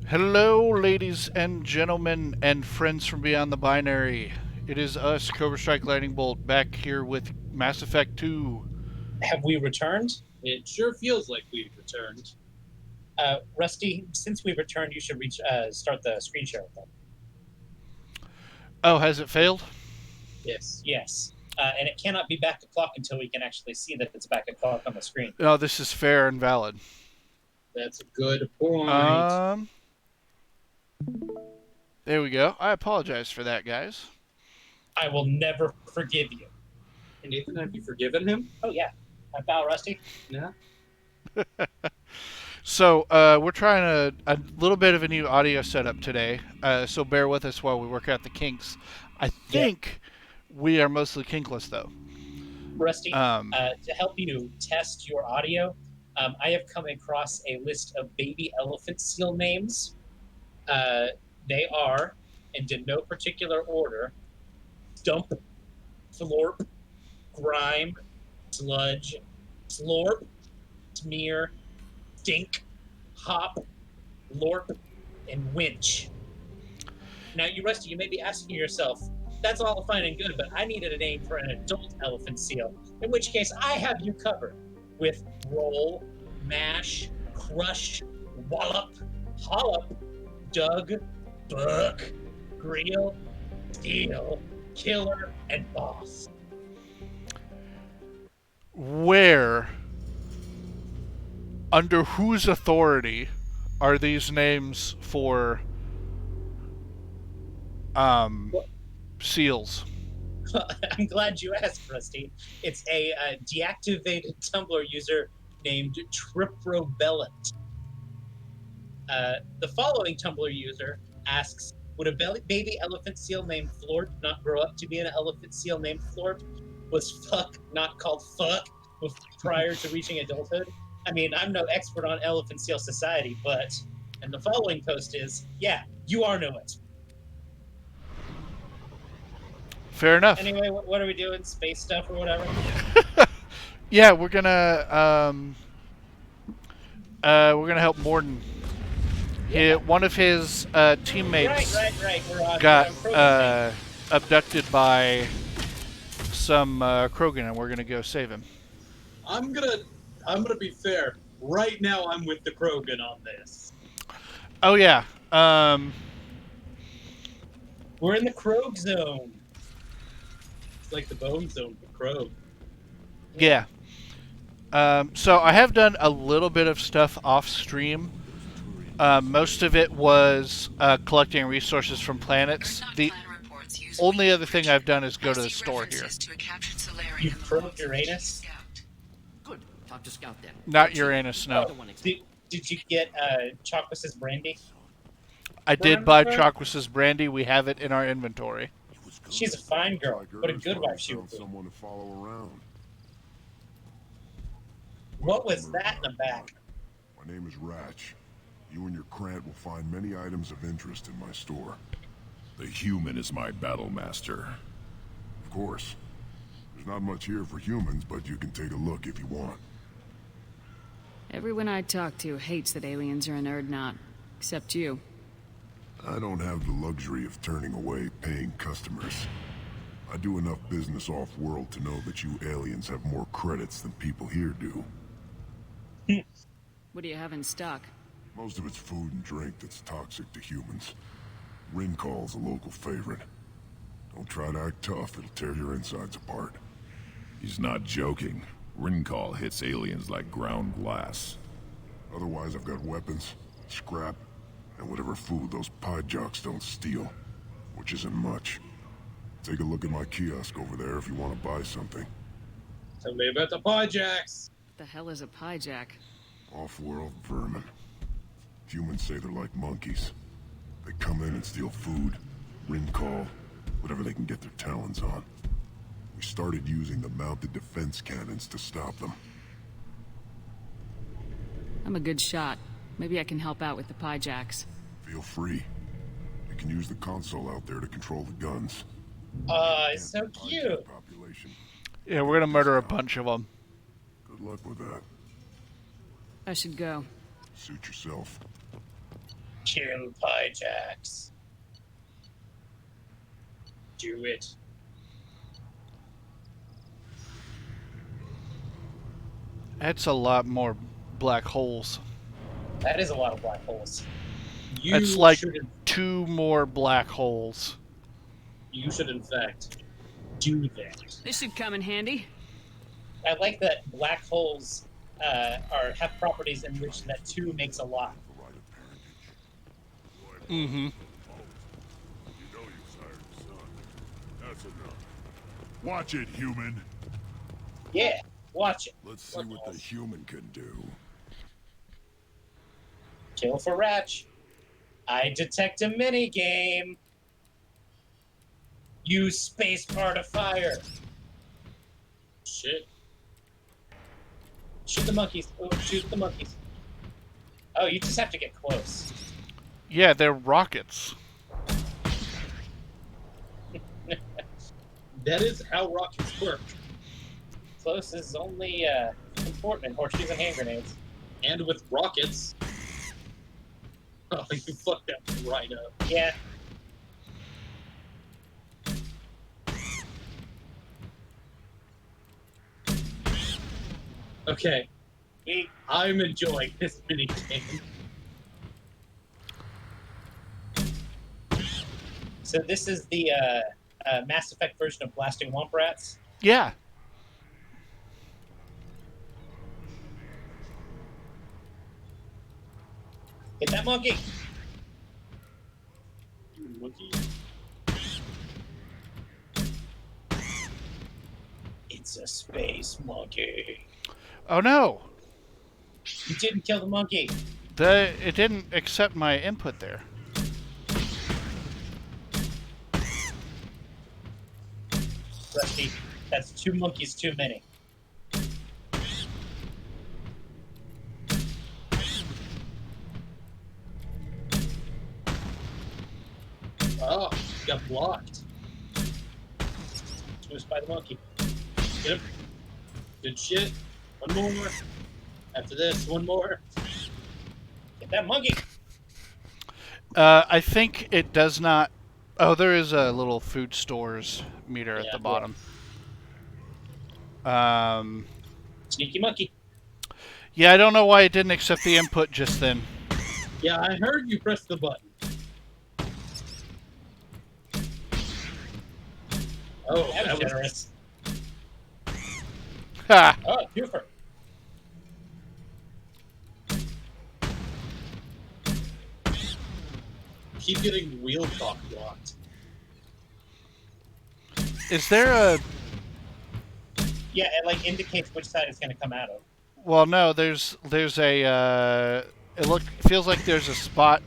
Hello, ladies and gentlemen, and friends from beyond the binary. It is us, Cobra Strike Lightning Bolt, back here with Mass Effect 2. Have we returned? It sure feels like we've returned. Rusty, since we returned, you should start the screen share with them. Oh, has it failed? Yes. Yes. And it cannot be back to clock until we can actually see that it's back to clock on the screen. No, this is fair and valid. That's a good point. Um, there we go. I apologize for that, guys. I will never forgive you. And Nathan, have you forgiven him? Oh, yeah. My pal, Rusty. Yeah. So, we're trying a little bit of a new audio setup today, so bear with us while we work out the kinks. I think we are mostly kinkless, though. Rusty, to help you test your audio, I have come across a list of baby elephant seal names. They are, and in no particular order, Stump, Slorp, Grime, Sludge, Slorp, Smear, Stink, Hop, Lorp, and Winch. Now, Rusty, you may be asking yourself, that's all fine and good, but I needed a name for an adult elephant seal, in which case I have you covered with Roll, Mash, Crush, Wallop, Hollop, Dug, Buck, Greel, Steel, Killer, and Boss. Where, under whose authority, are these names for seals? I'm glad you asked, Rusty. It's a deactivated Tumblr user named Triprobellant. The following Tumblr user asks, would a baby elephant seal named Florp not grow up to be an elephant seal named Florp? Was fuck not called fuck prior to reaching adulthood? I mean, I'm no expert on elephant seal society, but... And the following post is, yeah, you are no expert. Fair enough. Anyway, what are we doing? Space stuff or whatever? Yeah, we're gonna help Morden. Yeah. One of his teammates Right. We're on, got we're abducted by some Krogan, and we're gonna go save him. I'm gonna be fair. Right now, I'm with the Krogan on this. Oh yeah. We're in the Krog zone. It's like the Bone Zone for Krog. Yeah. So I have done a little bit of stuff off stream. Most of it was collecting resources from planets. The only other thing I've done is go to the store here. You probed Uranus? Good. Talk to Scout then. Not Uranus, no. Did you get Chalkwis's brandy? I did buy Chalkwis's brandy. We have it in our inventory. She's a fine girl. What a good wife she would be. Someone to follow around. What was that in the back? My name is Ratch. You and your Krant will find many items of interest in my store. The human is my battle master. Of course. There's not much here for humans, but you can take a look if you want. Everyone I talk to hates that aliens are an Urdnot. Except you. I don't have the luxury of turning away paying customers. I do enough business off-world to know that you aliens have more credits than people here do. What do you have in stock? Most of it's food and drink that's toxic to humans. Ringcall's a local favorite. Don't try to act tough, it'll tear your insides apart. He's not joking. Ringcall hits aliens like ground glass. Otherwise, I've got weapons, scrap, and whatever food those pie jocks don't steal. Which isn't much. Take a look at my kiosk over there if you want to buy something. Tell me about the Pie Jacks. What the hell is a piejack? Off-world vermin. Humans say they're like monkeys. They come in and steal food, Ringcall, whatever they can get their talons on. We started using the mounted defense cannons to stop them. I'm a good shot. Maybe I can help out with the piejacks. Feel free. You can use the console out there to control the guns. It's so cute. Population. Yeah, we're gonna murder a bunch of them. Good luck with that. I should go. Suit yourself. Kill Pyjax. Do it. That's a lot more black holes. That is a lot of black holes. That's like should, 2 more black holes. you should, in fact, do that. This should come in handy. I like that black holes have properties in which that 2 makes a lot. Mm-hmm. You know you've sired a son. That's enough. Watch it, human. Yeah, watch it. Let's see what the human can do. Kill for Ratch. I detect a minigame. Use space bar to fire. Shit. Shoot the monkeys. Oh, shoot the monkeys. Oh, you just have to get close. Yeah, they're rockets. That is how rockets work. Close is only important in horseshoes and hand grenades. And with rockets... Oh, you fucked that right up. Yeah. Okay. I'm enjoying this minigame. So this is the Mass Effect version of blasting Womp Rats. Yeah. Hit that monkey. Monkey. It's a space monkey. Oh no. You didn't kill the monkey. It didn't accept my input there. Rusty, that's 2 monkeys too many. Oh, got blocked. Twist by the monkey. Get him. Good shit. One more. After this, one more. Get that monkey. I think it does not... Oh, there is a little food stores meter at Yeah, the bottom. Sneaky monkey. Yeah, I don't know why it didn't accept the input just then. Yeah, I heard you press the button. Oh, That was was generous. Ha! Oh, twofer. keep getting wheel cock blocked. Is there a... Yeah, it like indicates which side it's going to come out of. Well, no, there's a... it feels like there's a spot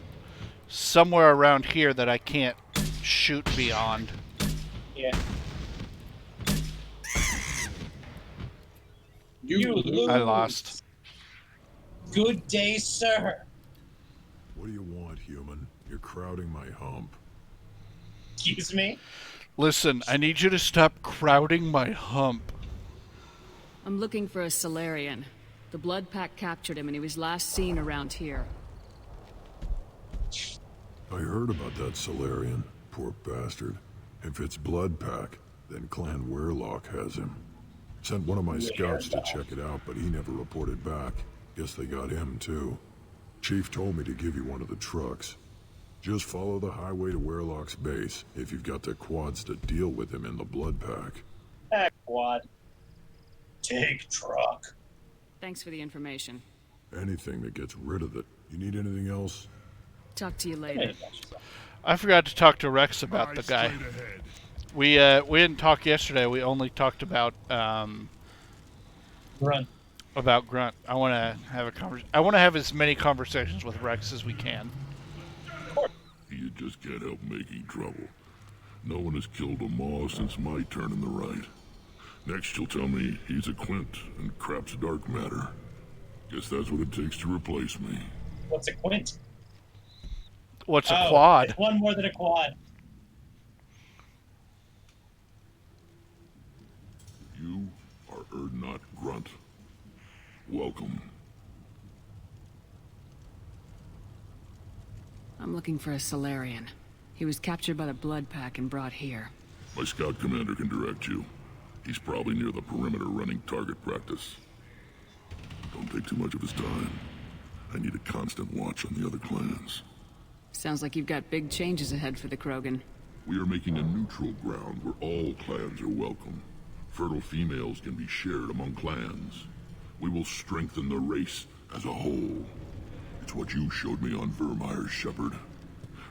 somewhere around here that I can't shoot beyond. Yeah. You lose. I lost. Good day, sir. What do you want, human? You're crowding my hump. Excuse me? Listen, I need you to stop crowding my hump. I'm looking for a Solarian. The Blood Pack captured him and he was last seen around here. I heard about that Solarian. Poor bastard. If it's Blood Pack, then Clan Weirlock has him. Sent one of my scouts to check it out, but he never reported back. Guess they got him, too. Chief told me to give you one of the trucks. Just follow the highway to Weirlock's base if you've got the quads to deal with him in the Blood Pack. Back quad. Take truck. Thanks for the information. Anything that gets rid of it. You need anything else? Talk to you later. I forgot to talk to Rex about the guy. We didn't talk yesterday. We only talked about Run. about Grunt. I want to have a I want to have as many conversations with Rex as we can. You just can't help making trouble. No one has killed a Maw since my turn in the right. Next you'll tell me he's a Quint and crap's dark matter. Guess that's what it takes to replace me. What's a quint? What's a quad? It's one more than a quad. You are Erdnot Grunt. Welcome. I'm looking for a Solarian. He was captured by the Blood Pack and brought here. My scout commander can direct you. He's probably near the perimeter running target practice. Don't take too much of his time. I need a constant watch on the other clans. Sounds like you've got big changes ahead for the Krogan. We are making a neutral ground where all clans are welcome. Fertile females can be shared among clans. We will strengthen the race as a whole. It's what you showed me on Vermeer's Shepherd.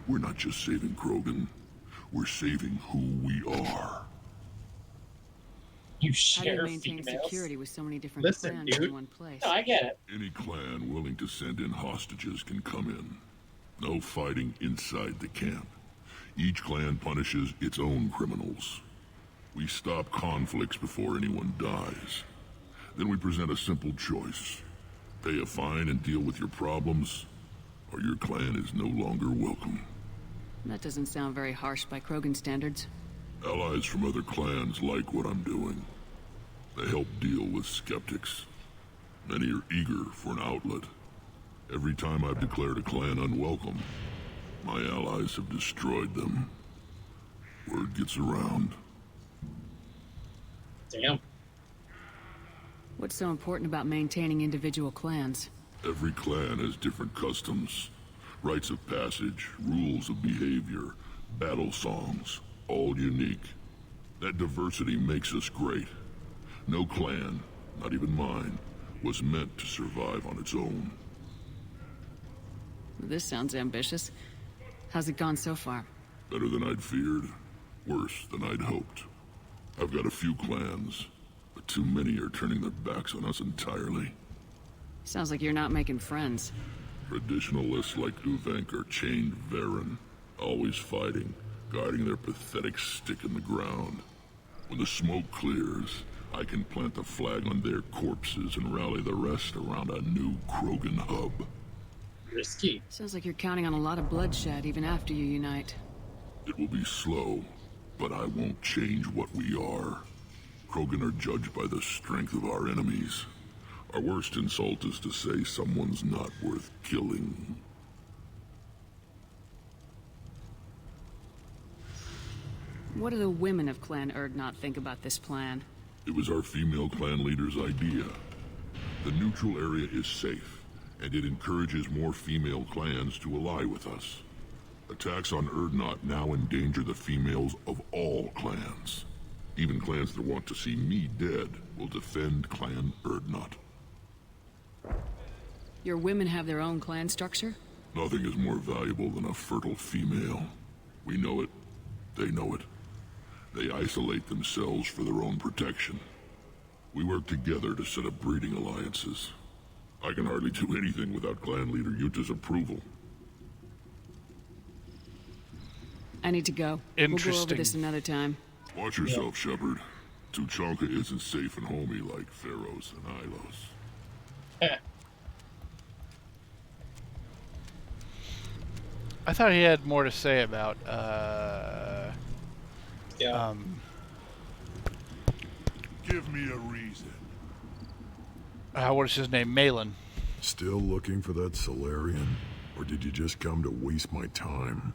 We're not just saving Krogan. We're saving who we are. You How do you share maintain females? security with so many different Listen, clans dude. in one place? No, I get it. Any clan willing to send in hostages can come in. No fighting inside the camp. Each clan punishes its own criminals. We stop conflicts before anyone dies. Then we present a simple choice. Pay a fine and deal with your problems, or your clan is no longer welcome. That doesn't sound very harsh by Krogan standards. Allies from other clans like what I'm doing. They help deal with skeptics. Many are eager for an outlet. Every time I've declared a clan unwelcome, my allies have destroyed them. Word gets around. Damn. What's so important about maintaining individual clans? Every clan has different customs, rites of passage, rules of behavior, battle songs, all unique. That diversity makes us great. No clan, not even mine, was meant to survive on its own. This sounds ambitious. How's it gone so far? Better than I'd feared, worse than I'd hoped. I've got a few clans, but too many are turning their backs on us entirely. Sounds like you're not making friends. Traditionalists like Uvenk are chained Varen, always fighting, guarding their pathetic stick in the ground. When the smoke clears, I can plant the flag on their corpses and rally the rest around a new Krogan hub. Risky. Sounds like you're counting on a lot of bloodshed even after you unite. It will be slow, but I won't change what we are. Krogan are judged by the strength of our enemies. Our worst insult is to say someone's not worth killing. What do the women of Clan Urdnot think about this plan? It was our female clan leader's idea. The neutral area is safe, and it encourages more female clans to ally with us. Attacks on Urdnot now endanger the females of all clans. Even clans that want to see me dead will defend Clan Urdnot. Your women have their own clan structure? Nothing is more valuable than a fertile female. We know it. They know it. They isolate themselves for their own protection. We work together to set up breeding alliances. I can hardly do anything without clan leader Yuta's approval. I need to go. We'll go over Interesting. this another time. Watch yourself, Shepard. Tuchanka isn't safe and homey like Pharaohs and Ilos. I thought he had more to say about, Yeah. Give me a reason. what is his name? Malin. Still looking for that Solarian? Or did you just come to waste my time?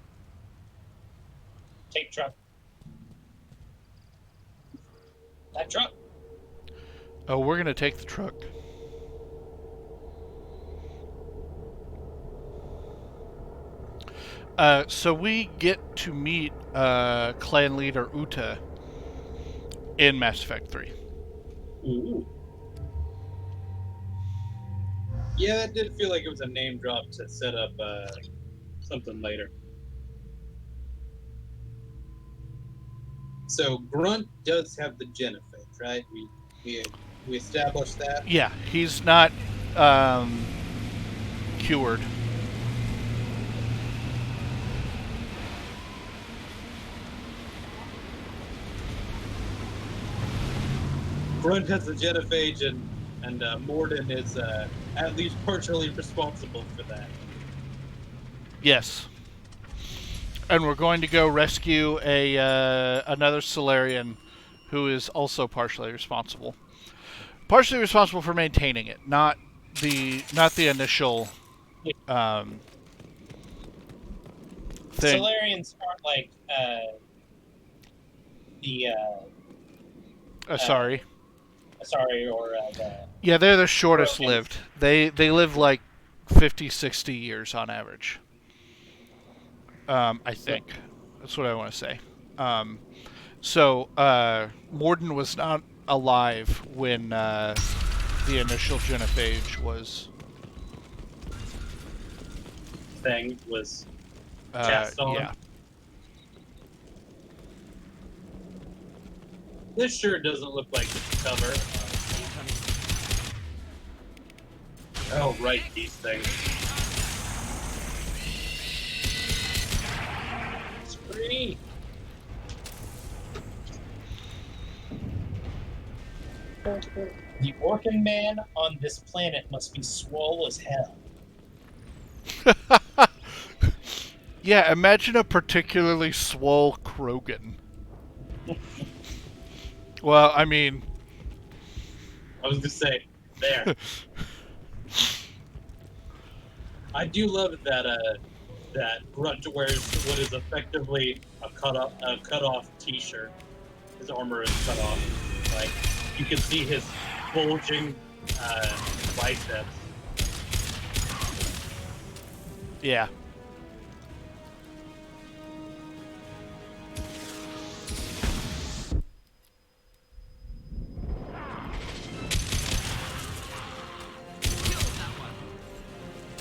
Take truck. That truck. Oh, we're gonna take the truck. So we get to meet clan leader Uta in Mass Effect 3. Ooh. Yeah, that did feel like it was a name drop to set up something later. So Grunt does have the Genophage, right? We established that. Yeah, he's not cured. Grunt has the Genophage, and Morden is at least partially responsible for that. Yes. And we're going to go rescue another Solarian who is also partially responsible. Partially responsible for maintaining it, not the initial thing. Solarians aren't like the Sorry. sorry, or the Yeah, they're the shortest Romans. lived. They live like 50, 60 years on average. I think. That's what I want to say. So, Morden was not alive when the initial genophage was... thing was cast on. yeah. This sure doesn't look like the cover. Oh, right, these things. It's pretty. The Orkin man on this planet must be swole as hell. Yeah, imagine a particularly swole Krogan. Well, I mean... I was gonna say, there. I do love that that Grunt wears what is effectively a cut off T-shirt. His armor is cut off. Like you can see his bulging biceps. Yeah.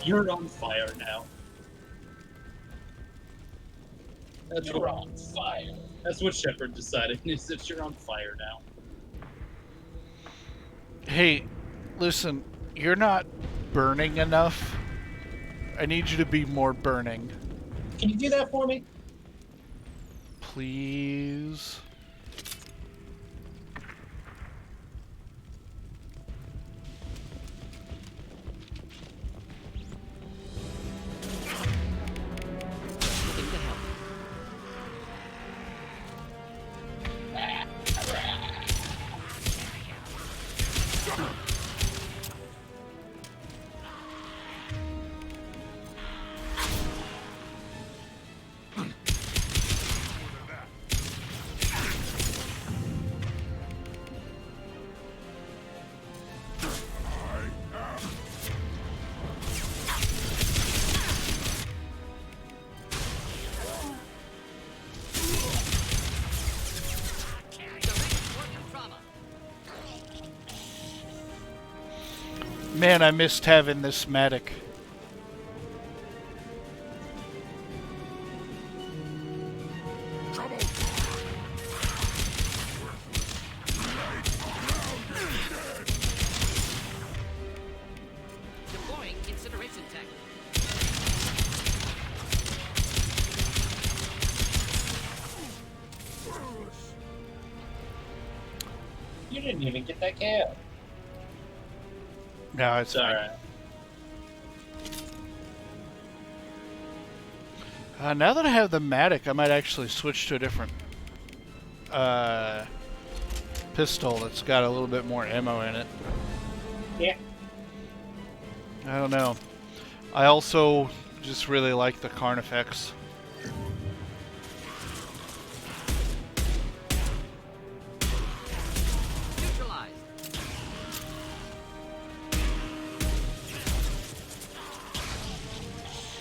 You're on fire now. That's You're what, on fire. that's what Shepard decided, is that you're on fire now. Hey, listen, you're not burning enough. I need you to be more burning. Can you do that for me? Please. Looking to help. Man, I missed having this Matic. Deploying incineration tech. You didn't even get that KO. No, it's It's fine. alright. Now that I have the Matic, I might actually switch to a different pistol that's got a little bit more ammo in it. Yeah. I don't know. I also just really like the Carnifex. Neutralized.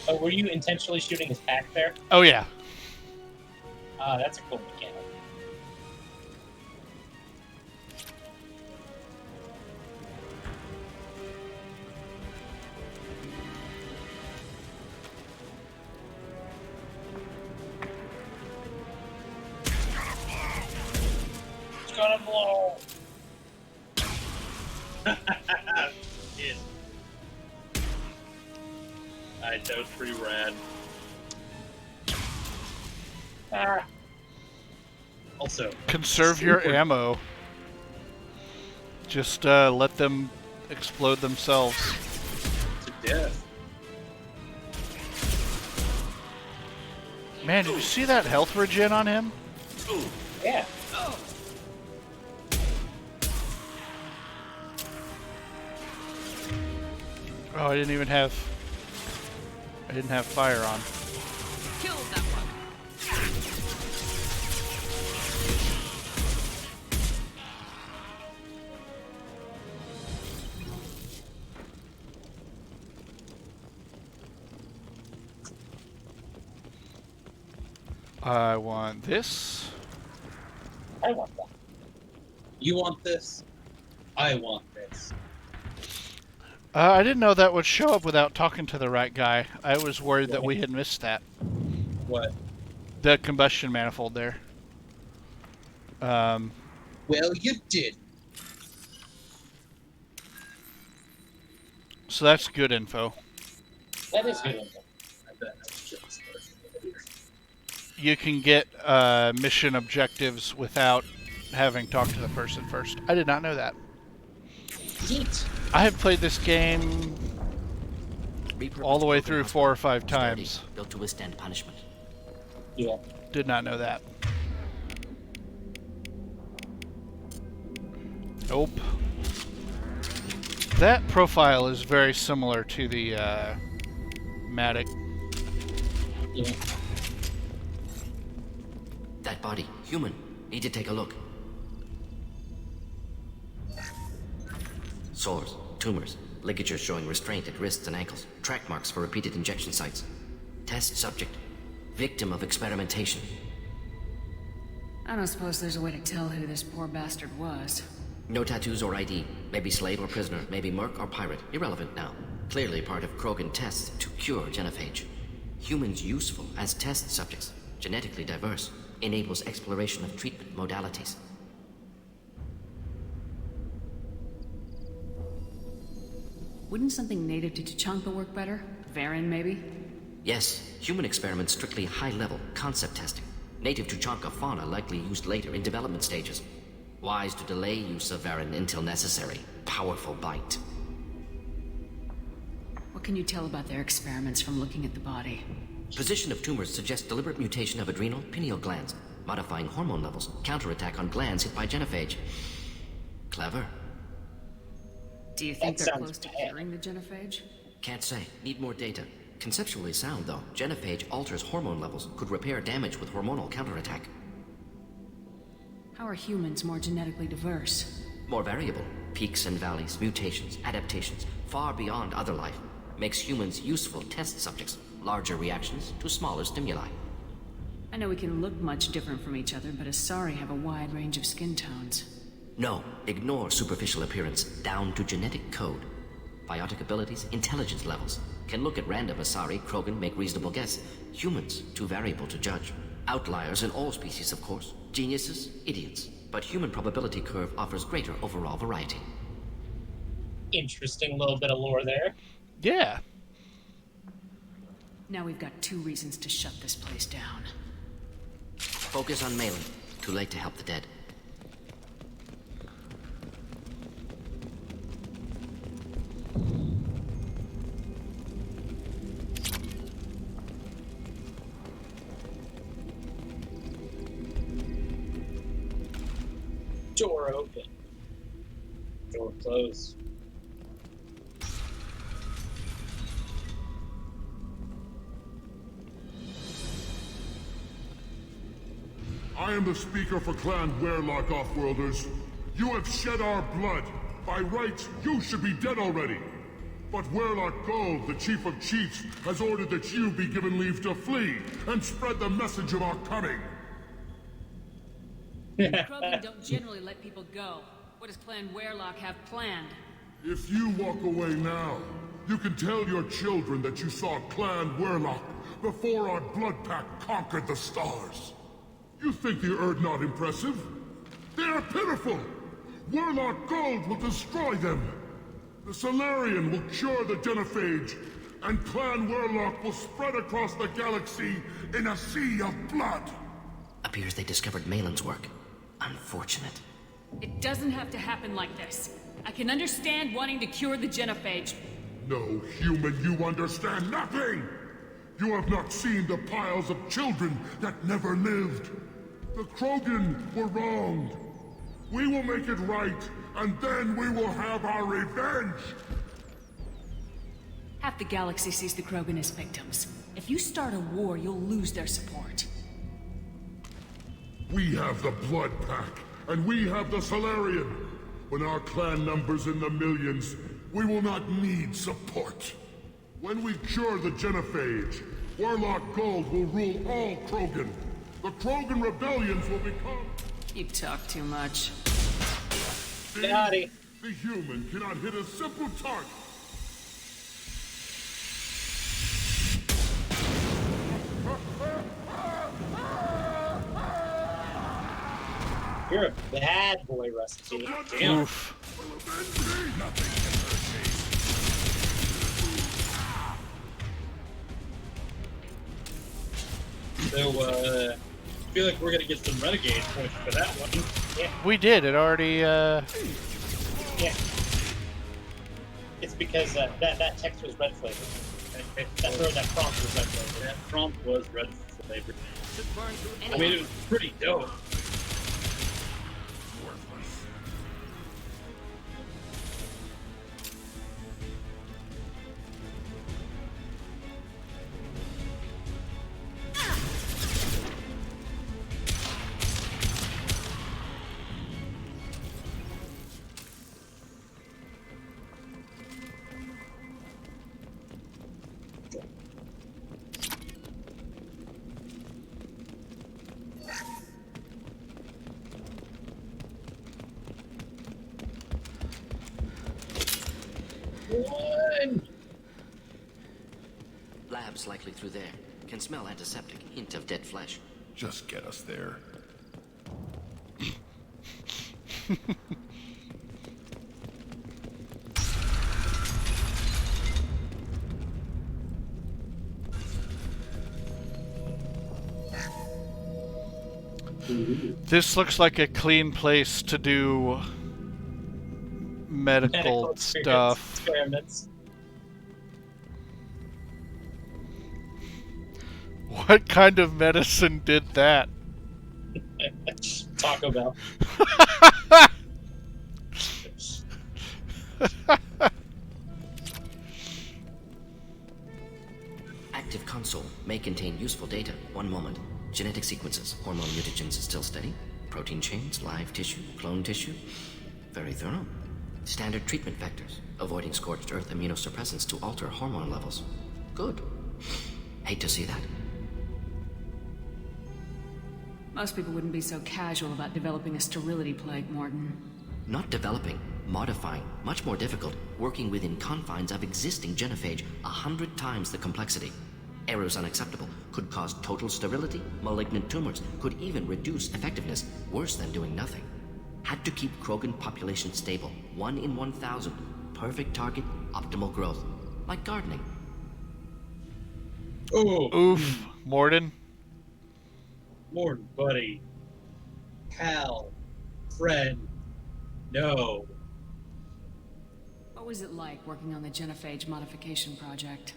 Oh, were you intentionally shooting his pack there? Oh yeah. Ah, that's a cool mechanic. It's gonna blow. Yeah. Alright, that was pretty rad. Ah. Also, Conserve your super- ammo. Just let them explode themselves. to death. Man, did you see that health regen on him? Yeah. Oh, I didn't have fire on. Kill that I want this. I want that. You want this? I want this. I didn't know that would show up without talking to the right guy. I was worried that we had missed that. What? The combustion manifold there. Well, you did. So that's good info. That is good. I bet I was just You can get mission objectives without having talked to the person first. I did not know that. Neat. I have played this game Repurposed all the way Krogan through hospital. 4 or 5 Sturdy, times. built to withstand punishment. Yeah. Did not know that. Nope. That profile is very similar to the Matic. Yeah. That body, human. Need to take a look. Sores, tumors, ligatures showing restraint at wrists and ankles, track marks for repeated injection sites. Test subject, victim of experimentation. I don't suppose there's a way to tell who this poor bastard was. No tattoos or ID. Maybe slave or prisoner, maybe merc or pirate. Irrelevant now. Clearly part of Krogan tests to cure genophage. Humans useful as test subjects, genetically diverse, enables exploration of treatment modalities. Wouldn't something native to Tuchanka work better? Varen, maybe? Yes, human experiments strictly high-level, concept testing. Native Tuchanka fauna likely used later in development stages. Wise to delay use of Varen until necessary. Powerful bite. What can you tell about their experiments from looking at the body? Position of tumors suggests deliberate mutation of adrenal, pineal glands, modifying hormone levels, counterattack on glands hit by genophage. Clever. Do you think That they're sounds close to bad. curing the genophage? Can't say. Need more data. Conceptually sound, though. Genophage alters hormone levels, could repair damage with hormonal counterattack. How are humans more genetically diverse? More variable. Peaks and valleys, mutations, adaptations, far beyond other life. Makes humans useful test subjects. Larger reactions to smaller stimuli. I know we can look much different from each other, but Asari have a wide range of skin tones. No, ignore superficial appearance, down to genetic code. Biotic abilities, intelligence levels. Can look at random Asari, Krogan, make reasonable guess. Humans, too variable to judge. Outliers in all species, of course. Geniuses, idiots. But human probability curve offers greater overall variety. Interesting little bit of lore there. Yeah. Now we've got 2 reasons to shut this place down. Focus on Malin. Too late to help the dead. Door open. Door closed. I am the speaker for Clan Werlock, Offworlders. You have shed our blood. By rights, you should be dead already. But Werlock Gold, the Chief of Chiefs, has ordered that you be given leave to flee and spread the message of our coming. Krogan don't generally let people go. What does Clan Werlock have planned? If you walk away now, you can tell your children that you saw Clan Werlock before our Blood Pack conquered the stars. You think the Erd not impressive? They are pitiful! Werlock Gold will destroy them! The Solarian will cure the genophage, and Clan Werlock will spread across the galaxy in a sea of blood! Appears they discovered Malin's work. Unfortunate. It doesn't have to happen like this. I can understand wanting to cure the genophage. No, human, you understand nothing! You have not seen the piles of children that never lived. The Krogan were wronged. We will make it right, and then we will have our revenge! Half the galaxy sees the Krogan as victims. If you start a war, you'll lose their support. We have the Blood Pack, and we have the Solarian. When our clan numbers in the millions, we will not need support. When we cure the genophage, Werlock Gold will rule all Krogan. the Krogan rebellions will become... You talk too much. Daddy. The human cannot hit a simple target. You're a bad boy, Rusty. Damn. Oof. So, I feel like we're gonna get some renegade points for that one. Yeah, We did. It already. yeah. It's because that text was red flavored. That prompt was red flavored. That prompt was red flavored. I mean, it was pretty dope. One. Labs likely through there. Can smell antiseptic. Hint of dead flesh. Just get us there. This looks like a clean place to do medical stuff. Experiments. What kind of medicine did that? Taco Bell. Active console may contain useful data. One moment. Genetic sequences. Hormone mutagens still steady. Protein chains, live tissue, clone tissue. Very thorough. Standard treatment vectors. Avoiding scorched earth immunosuppressants to alter hormone levels. Good. Hate to see that. Most people wouldn't be so casual about developing a sterility plague, Morton. Not developing, modifying, much more difficult, working within confines of existing genophage, 100 times the complexity. Errors unacceptable, could cause total sterility, malignant tumors, could even reduce effectiveness, worse than doing nothing. Had to keep Krogan population stable, 1 in 1,000, perfect target, optimal growth, like gardening. Oh, Oof, Morden. Morton, buddy. Pal. Friend. No. What was it like working on the genophage modification project?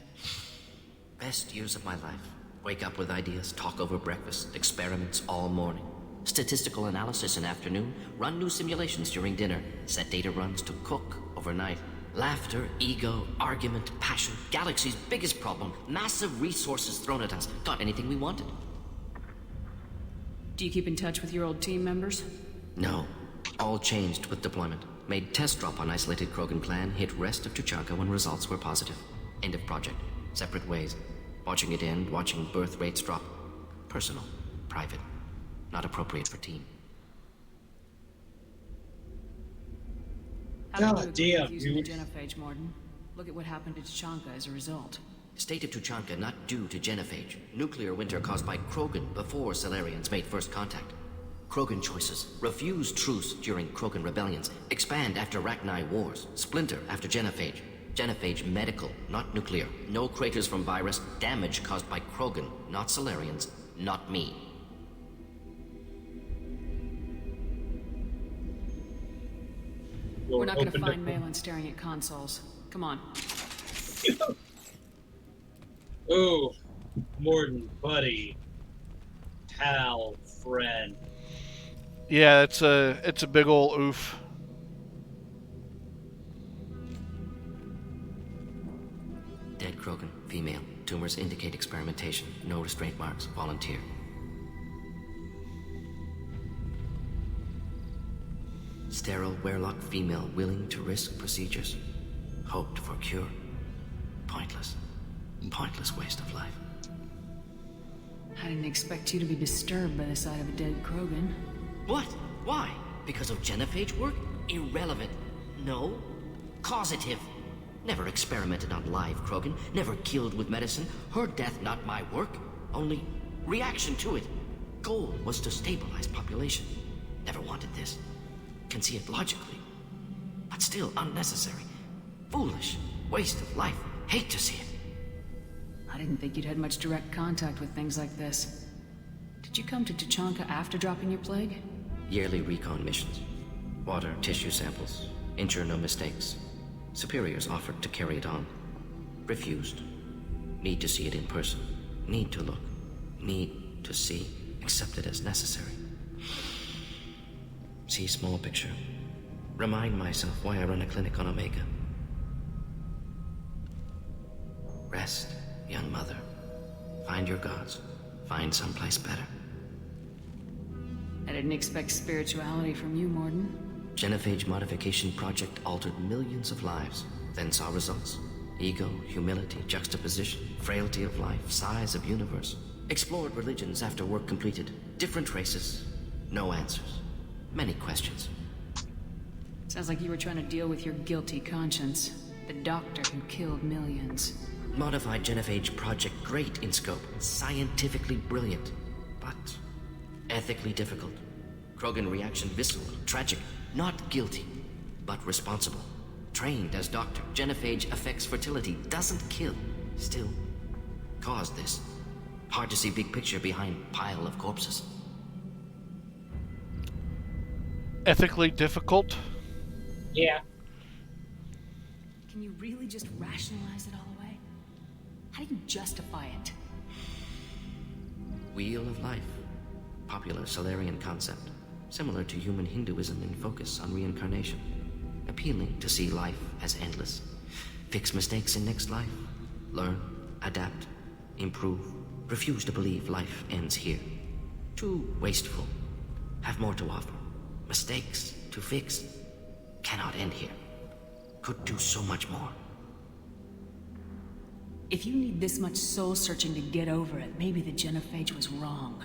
Best years of my life. Wake up with ideas, talk over breakfast, experiments all morning. Statistical analysis in afternoon, run new simulations during dinner, set data runs to cook overnight. Laughter, ego, argument, passion, galaxy's biggest problem, massive resources thrown at us. Got anything we wanted? Do you keep in touch with your old team members? No. All changed with deployment. Made test drop on isolated Krogan plan, hit rest of Tuchanka when results were positive. End of project. Separate ways. Watching it end, watching birth rates drop. Personal. Private. Not appropriate for team. How God did you damn, agree with using the dude. genophage, Morton? Look at what happened to Tuchanka as a result. State of Tuchanka not due to genophage. Nuclear winter caused by Krogan before Salarians made first contact. Krogan choices. Refuse truce during Krogan rebellions. Expand after Rachni wars. Splinter after genophage. Genophage medical, not nuclear. No craters from virus. Damage caused by Krogan, not Salarians, not me. We're not going to Opened find up- Malin staring at consoles. Come on. Oh, Morton, buddy. Pal, friend. Yeah, it's a big ol' oof. Dead Krogan, female. Tumors indicate experimentation. No restraint marks. Volunteer. Sterile Werelock female willing to risk procedures. Hoped for cure. Pointless. Pointless waste of life. I didn't expect you to be disturbed by the sight of a dead Krogan. What? Why? Because of genophage work? Irrelevant. No. Causative. Never experimented on live Krogan. Never killed with medicine. Her death, not my work. Only reaction to it. Goal was to stabilize population. Never wanted this. Can see it logically. But still unnecessary. Foolish. Waste of life. Hate to see it. I didn't think you'd had much direct contact with things like this. Did you come to Tuchanka after dropping your plague? Yearly recon missions. Water, tissue samples. Ensure no mistakes. Superiors offered to carry it on. Refused. Need to see it in person. Need to look. Need to see. Accepted as necessary. See small picture. Remind myself why I run a clinic on Omega. Rest, young mother. Find your gods. Find someplace better. I didn't expect spirituality from you, Morden. Genophage modification project altered millions of lives, then saw results. Ego, humility, juxtaposition, frailty of life, size of universe. Explored religions after work completed. Different races. No answers. Many questions. Sounds like you were trying to deal with your guilty conscience. The doctor who killed millions. Modified genophage project great in scope. Scientifically brilliant. But ethically difficult. Krogan reaction visceral, tragic. Not guilty, but responsible. Trained as doctor. Genophage affects fertility. Doesn't kill. Still caused this. Hard to see big picture behind pile of corpses. Ethically difficult? Yeah. Can you really just rationalize it all away? How do you justify it? Wheel of life. Popular Solarian concept. Similar to human Hinduism in focus on reincarnation. Appealing to see life as endless. Fix mistakes in next life. Learn, adapt, improve. Refuse to believe life ends here. Too wasteful. Have more to offer. Mistakes to fix. Cannot end here. Could do so much more. If you need this much soul-searching to get over it, maybe the genophage was wrong.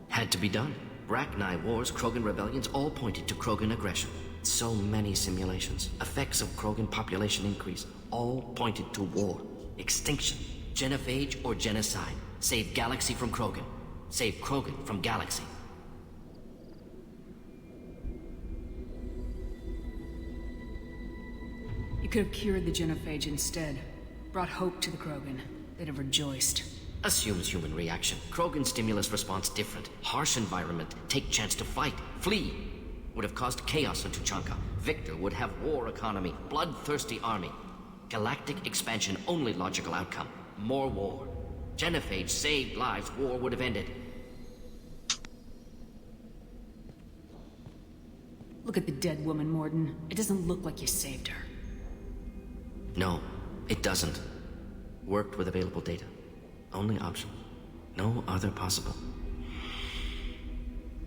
Had to be done. Rachni wars, Krogan rebellions, all pointed to Krogan aggression. So many simulations. Effects of Krogan population increase. All pointed to war. Extinction. Genophage or genocide. Save galaxy from Krogan. Save Krogan from galaxy. You could have cured the genophage instead. Brought hope to the Krogan. They'd have rejoiced. Assumes human reaction. Krogan stimulus response different. Harsh environment. Take chance to fight. Flee. Would have caused chaos in Tuchanka. Victor would have war economy. Bloodthirsty army. Galactic expansion only logical outcome. More war. Genophage saved lives. War would have ended. Look at the dead woman, Morden. It doesn't look like you saved her. No, it doesn't. Worked with available data. Only option. No other possible.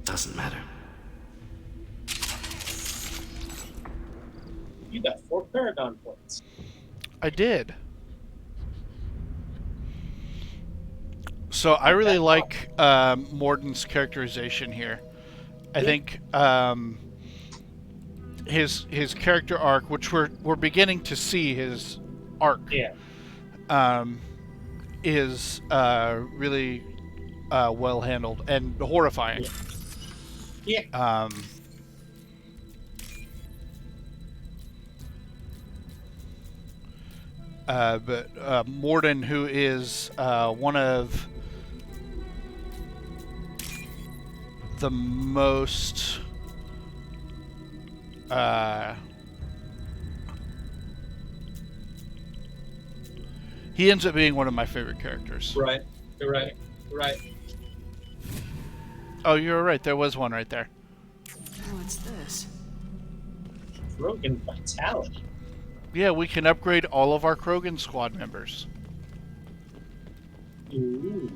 Doesn't matter. You got 4 Paragon points. I did. So I really like Morden's characterization here. I think his character arc, which we're beginning to see his arc, is really well handled and horrifying. Yeah. But Morden, who is one of the most he ends up being one of my favorite characters. Right. You're right. You're right. Oh, you're right. There was one right there. What's this? Krogan Vitality. Yeah, we can upgrade all of our Krogan squad members. Ooh.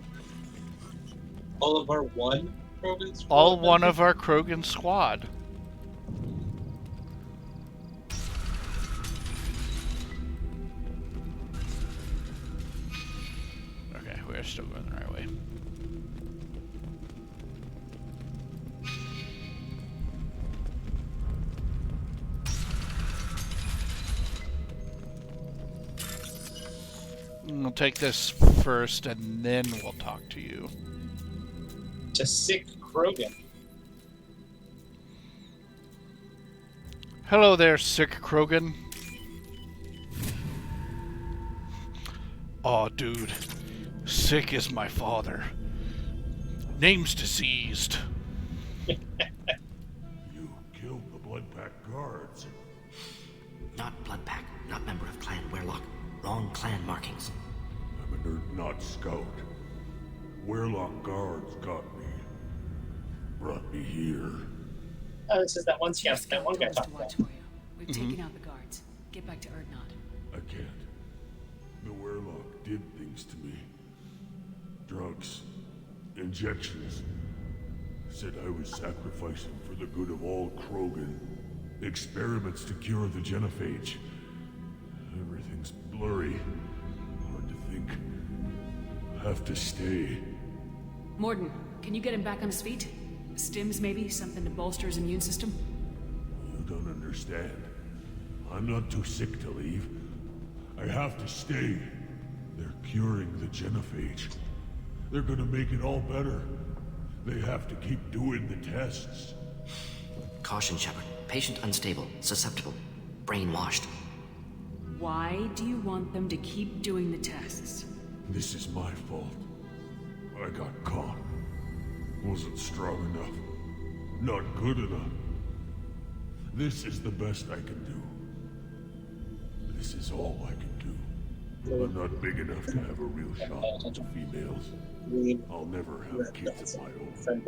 All of our one Krogan squad All one members? of our Krogan squad. Okay, we're still going the right way. We'll take this first, and then we'll talk to you. To Sick Krogan. Hello there, Sick Krogan. Aw, dude. Sick is my father. Name's deceased. You killed the Bloodpack guards. Not Bloodpack, not member of Clan Werlock. Wrong clan markings. I'm a nerd, not scout. Werlock guards got me. Brought me here. Oh, this is that one scout. That one guy Told us to talked watch about. for you. We've taken out the guards. Get back to Erdnot. I can't. The Werlock did things to me. Drugs. Injections. Said I was sacrificing for the good of all Krogan. Experiments to cure the genophage. Everything's blurry. Hard to think. Have to stay. Morden, can you get him back on his feet? Stims, maybe? Something to bolster his immune system? You don't understand. I'm not too sick to leave. I have to stay. They're curing the genophage. They're gonna make it all better. They have to keep doing the tests. Caution, Shepard. Patient unstable, susceptible, brainwashed. Why do you want them to keep doing the tests? This is my fault. I got caught. Wasn't strong enough. Not good enough. This is the best I can do. This is all I can do. I'm not big enough to have a real shot with the females. I'll never have kids of my own.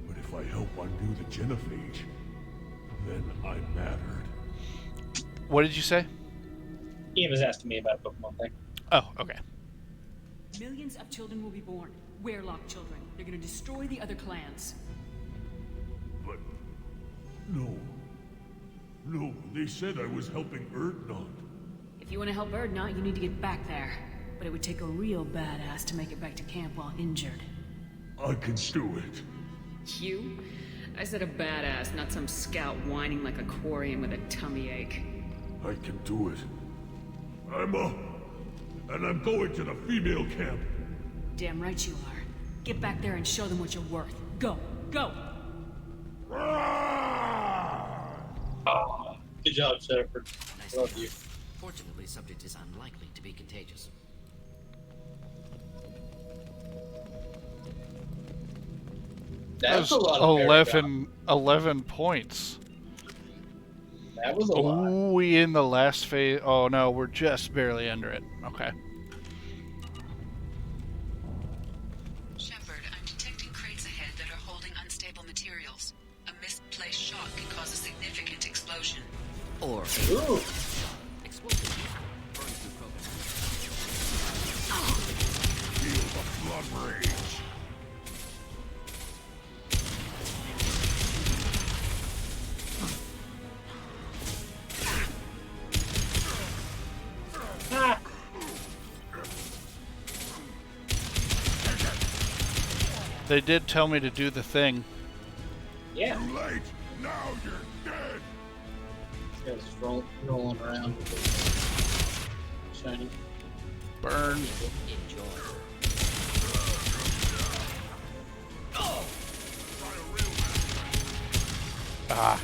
But if I help undo the genophage, then I'm mattered. What did you say? He was asking me about a Pokemon thing. Oh, okay. Millions of children will be born. Werlock children. They're gonna destroy the other clans. But... No. No, they said I was helping Erdnot. If you want to help Erdnot, you need to get back there. But it would take a real badass to make it back to camp while injured. I can do it. You? I said a badass, not some scout whining like a quarian with a tummy ache. I can do it. I'm up. And I'm going to the female camp. Damn right you are. Get back there and show them what you're worth. Go! Go! Good job, Shepard. Nice Love job. you. Fortunately, subject is unlikely to be contagious. That's a lot of 11 points. That was a lot. Oh, we in the last phase. Oh no, we're just barely under it. Okay. Shepard, I'm detecting crates ahead that are holding unstable materials. A misplaced shot can cause a significant explosion. Or Ooh. explosive burn through program. Feel the blood rage. Ah. They did tell me to do the thing. Yeah. Too late. Now you're dead. This guy's rolling around with his shiny. Burn. Enjoy. Ah.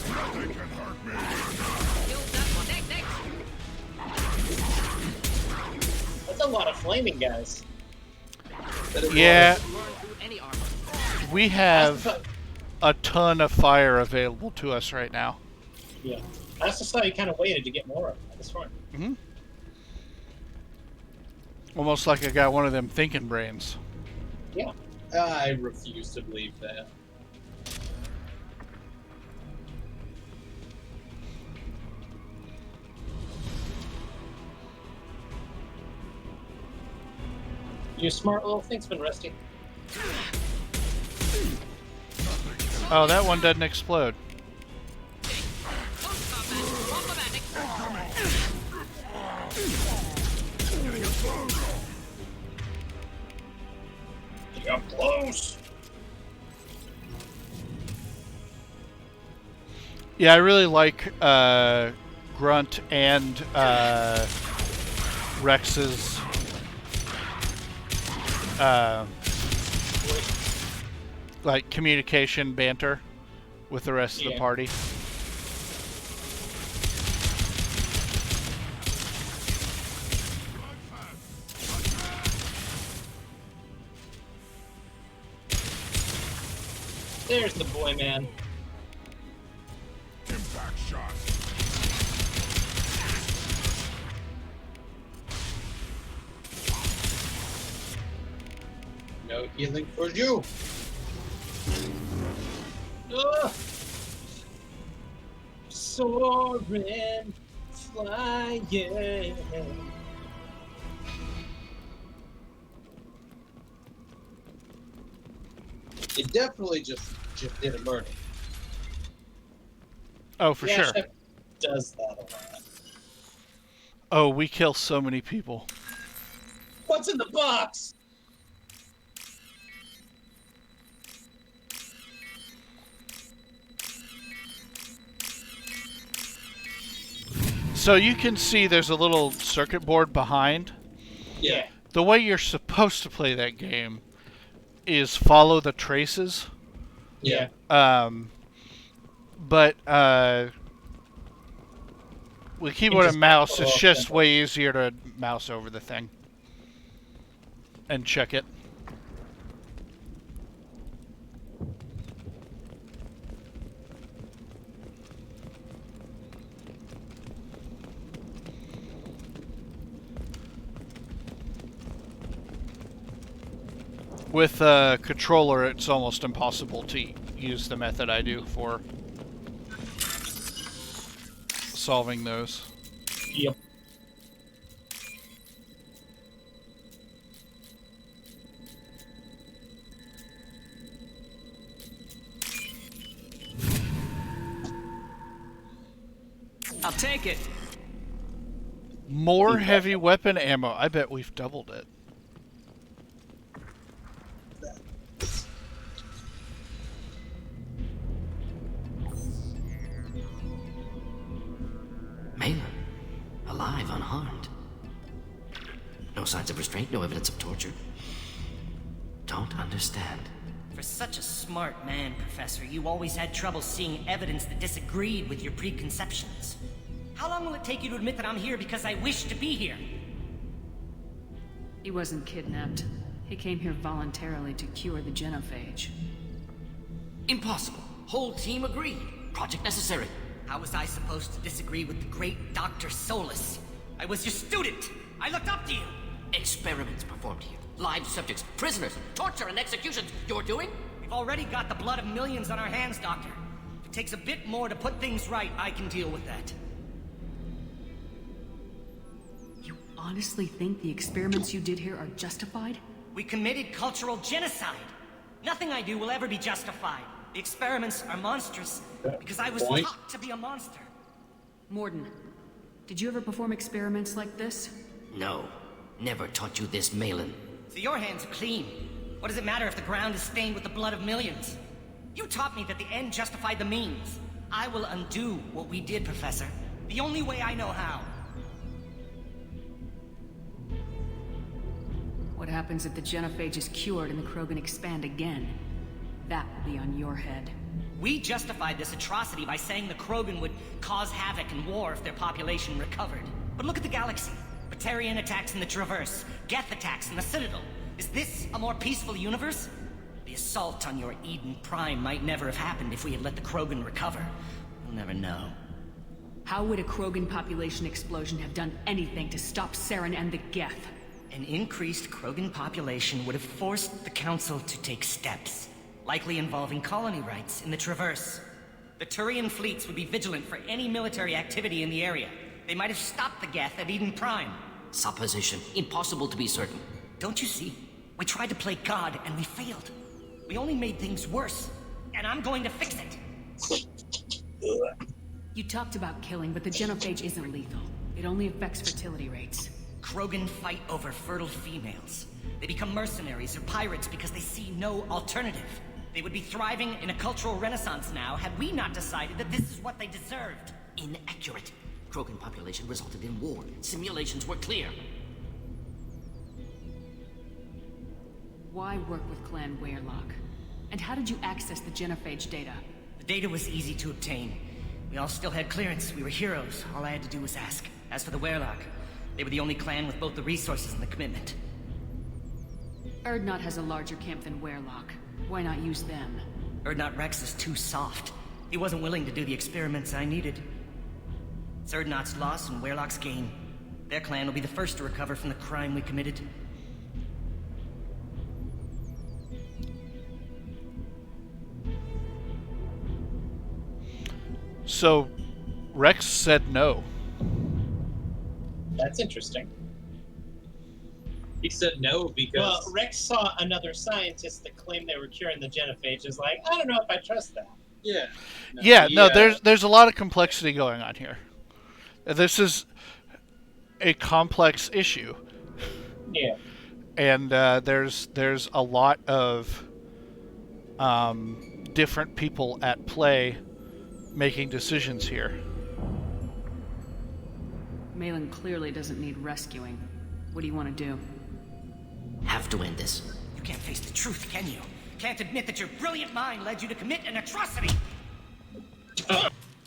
Nothing can hurt me. That's a lot of flaming guys. Yeah, Burn through any armor. we have a ton of fire available to us right now. Yeah. I also saw you kind of waited to get more of them. That's fine. Almost like I got one of them thinking brains. Yeah. I refuse to believe that. You smart little thing's been Rusty. Oh, that one doesn't explode. You're close. Yeah, I really like Grunt and Rex's like communication banter with the rest of the party. There's the boy, man. Impact shot. No healing for you. Ugh. Soaring, flying. It definitely just did a murder. Oh, for sure. Chef does that a lot. Oh, we kill so many people. What's in the box? So you can see there's a little circuit board behind. Yeah. The way you're supposed to play that game is follow the traces. Yeah. But with keyboard and mouse, it's just way easier to mouse over the thing and check it. With a controller, it's almost impossible to use the method I do for solving those. Yep. I'll take it. More heavy weapon ammo. I bet we've doubled it. Malin, alive, unharmed. No signs of restraint, no evidence of torture. Don't understand. For such a smart man, Professor, you always had trouble seeing evidence that disagreed with your preconceptions. How long will it take you to admit that I'm here because I wish to be here? He wasn't kidnapped. He came here voluntarily to cure the genophage. Impossible. Whole team agreed. Project necessary. How was I supposed to disagree with the great Dr. Solus? I was your student! I looked up to you! Experiments performed here. Live subjects, prisoners, torture and executions. You're doing? We've already got the blood of millions on our hands, Doctor. If it takes a bit more to put things right, I can deal with that. You honestly think the experiments you did here are justified? We committed cultural genocide. Nothing I do will ever be justified. The experiments are monstrous because I was taught to be a monster. Mordin, did you ever perform experiments like this? No. Never taught you this, Malin. So your hands are clean. What does it matter if the ground is stained with the blood of millions? You taught me that the end justified the means. I will undo what we did, Professor. The only way I know how. What happens if the genophage is cured and the Krogan expand again? That will be on your head. We justified this atrocity by saying the Krogan would cause havoc and war if their population recovered. But look at the galaxy. Batarian attacks in the Traverse, Geth attacks in the Citadel. Is this a more peaceful universe? The assault on your Eden Prime might never have happened if we had let the Krogan recover. We'll never know. How would a Krogan population explosion have done anything to stop Saren and the Geth? An increased Krogan population would have forced the Council to take steps, likely involving colony rights in the Traverse. The Turian fleets would be vigilant for any military activity in the area. They might have stopped the Geth at Eden Prime. Supposition. Impossible to be certain. Don't you see? We tried to play God, and we failed. We only made things worse, and I'm going to fix it. You talked about killing, but the genophage isn't lethal. It only affects fertility rates. Krogan fight over fertile females. They become mercenaries or pirates because they see no alternative. They would be thriving in a cultural renaissance now had we not decided that this is what they deserved. Inaccurate. Krogan population resulted in war. Simulations were clear. Why work with Clan Weyrloc? And how did you access the genophage data? The data was easy to obtain. We all still had clearance. We were heroes. All I had to do was ask. As for the Weyrloc, they were the only clan with both the resources and the commitment. Urdnot has a larger camp than Weyrloc. Why not use them? Urdnot Rex is too soft. He wasn't willing to do the experiments I needed. It's Urdnot's loss and Weyrloc's gain. Their clan will be the first to recover from the crime we committed. So, Rex said no. That's interesting. He said no because... Well, Rex saw another scientist that claimed they were curing the genophage. Is like, I don't know if I trust that. Yeah. No, there's a lot of complexity going on here. This is a complex issue. Yeah. And there's a lot of different people at play making decisions here. Malin clearly doesn't need rescuing. What do you want to do? Have to end this. You can't face the truth, can you? Can't admit that your brilliant mind led you to commit an atrocity!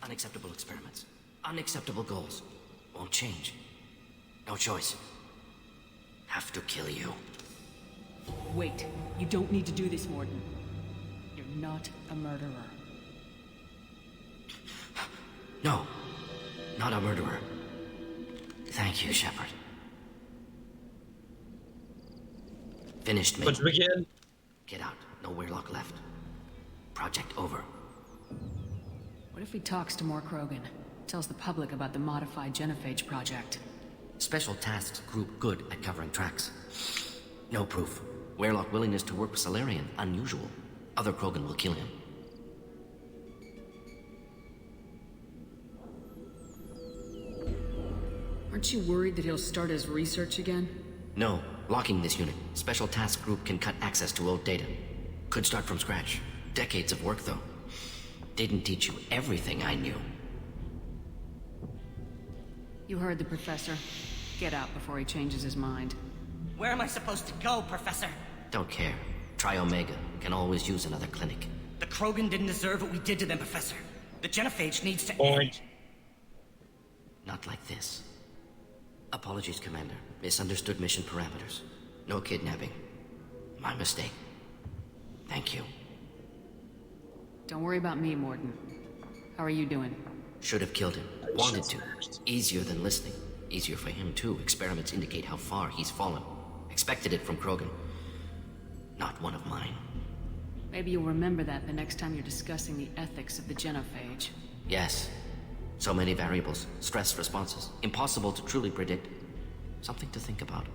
Unacceptable experiments. Unacceptable goals. Won't change. No choice. Have to kill you. Wait. You don't need to do this, Mordin. You're not a murderer. No. Not a murderer. Thank you, Shepard. Finished me. Let's begin. Get out. No Weyrloc left. Project over. What if he talks to more Krogan? Tells the public about the modified genophage project? Special Tasks Group good at covering tracks. No proof. Weyrloc willingness to work with Salarian unusual. Other Krogan will kill him. Aren't you worried that he'll start his research again? No. Locking this unit. Special Task Group can cut access to old data. Could start from scratch. Decades of work, though. Didn't teach you everything I knew. You heard the professor. Get out before he changes his mind. Where am I supposed to go, Professor? Don't care. Try Omega. Can always use another clinic. The Krogan didn't deserve what we did to them, Professor. The genophage needs to Point. Not like this. Apologies, Commander. Misunderstood mission parameters. No kidnapping. My mistake. Thank you. Don't worry about me, Mordin. How are you doing? Should have killed him. Wanted to. Easier than listening. Easier for him, too. Experiments indicate how far he's fallen. Expected it from Krogan. Not one of mine. Maybe you'll remember that the next time you're discussing the ethics of the genophage. Yes. So many variables. Stress responses. Impossible to truly predict. Something to think about.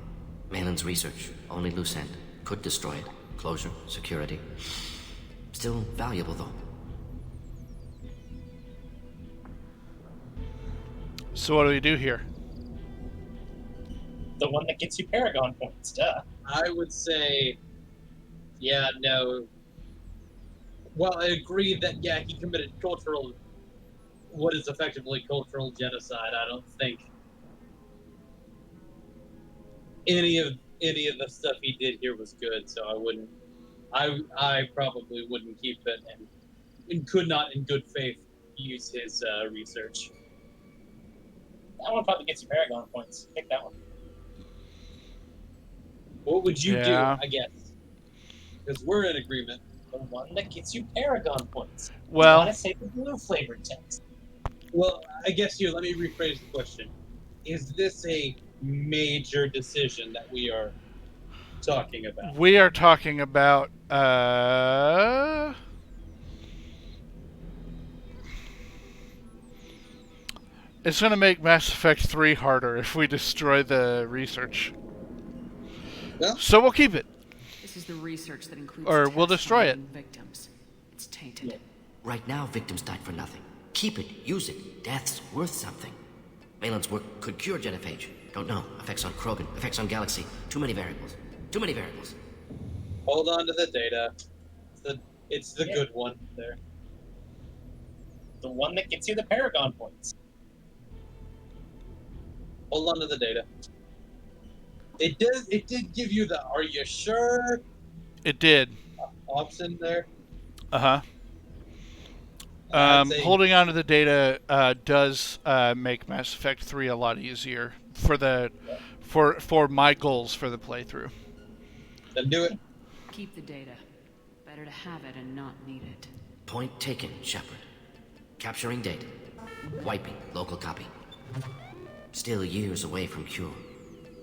Malin's research. Only loose end. Could destroy it. Closure. Security. Still valuable, though. So what do we do here? The one that gets you Paragon points, duh. I would say, yeah, no. Well, I agree that, yeah, he committed what is effectively cultural genocide. I don't think any of the stuff he did here was good, so I probably wouldn't keep it and could not in good faith use his research. That one probably gets you Paragon points. Pick that one. What would you do, Yeah. I guess? Because we're in agreement. The one that gets you Paragon points. Well, I want to say the blue flavored text. Well, I guess let me rephrase the question. Is this a major decision that we are talking about? we are talking about it's going to make Mass Effect 3 harder if we destroy the research. Well- So we'll keep it. This is the research that includes Or we'll tests destroy on it. living victims. It's tainted. Right now, victims died for nothing. Keep it, use it. Death's worth something. Malin's work could cure genophage. Don't know. Effects on Krogan, effects on Galaxy. Too many variables. Too many variables. Hold on to the data. It's the good one there. The one that gets you the Paragon points. Hold on to the data. It did give you the "Are you sure?" It did. Option there. Uh-huh. I'd say- Holding on to the data does make Mass Effect 3 a lot easier for my goals for the playthrough. Then do it. Keep the data. Better to have it and not need it. Point taken, Shepard. Capturing data. Wiping local copy. Still years away from cure,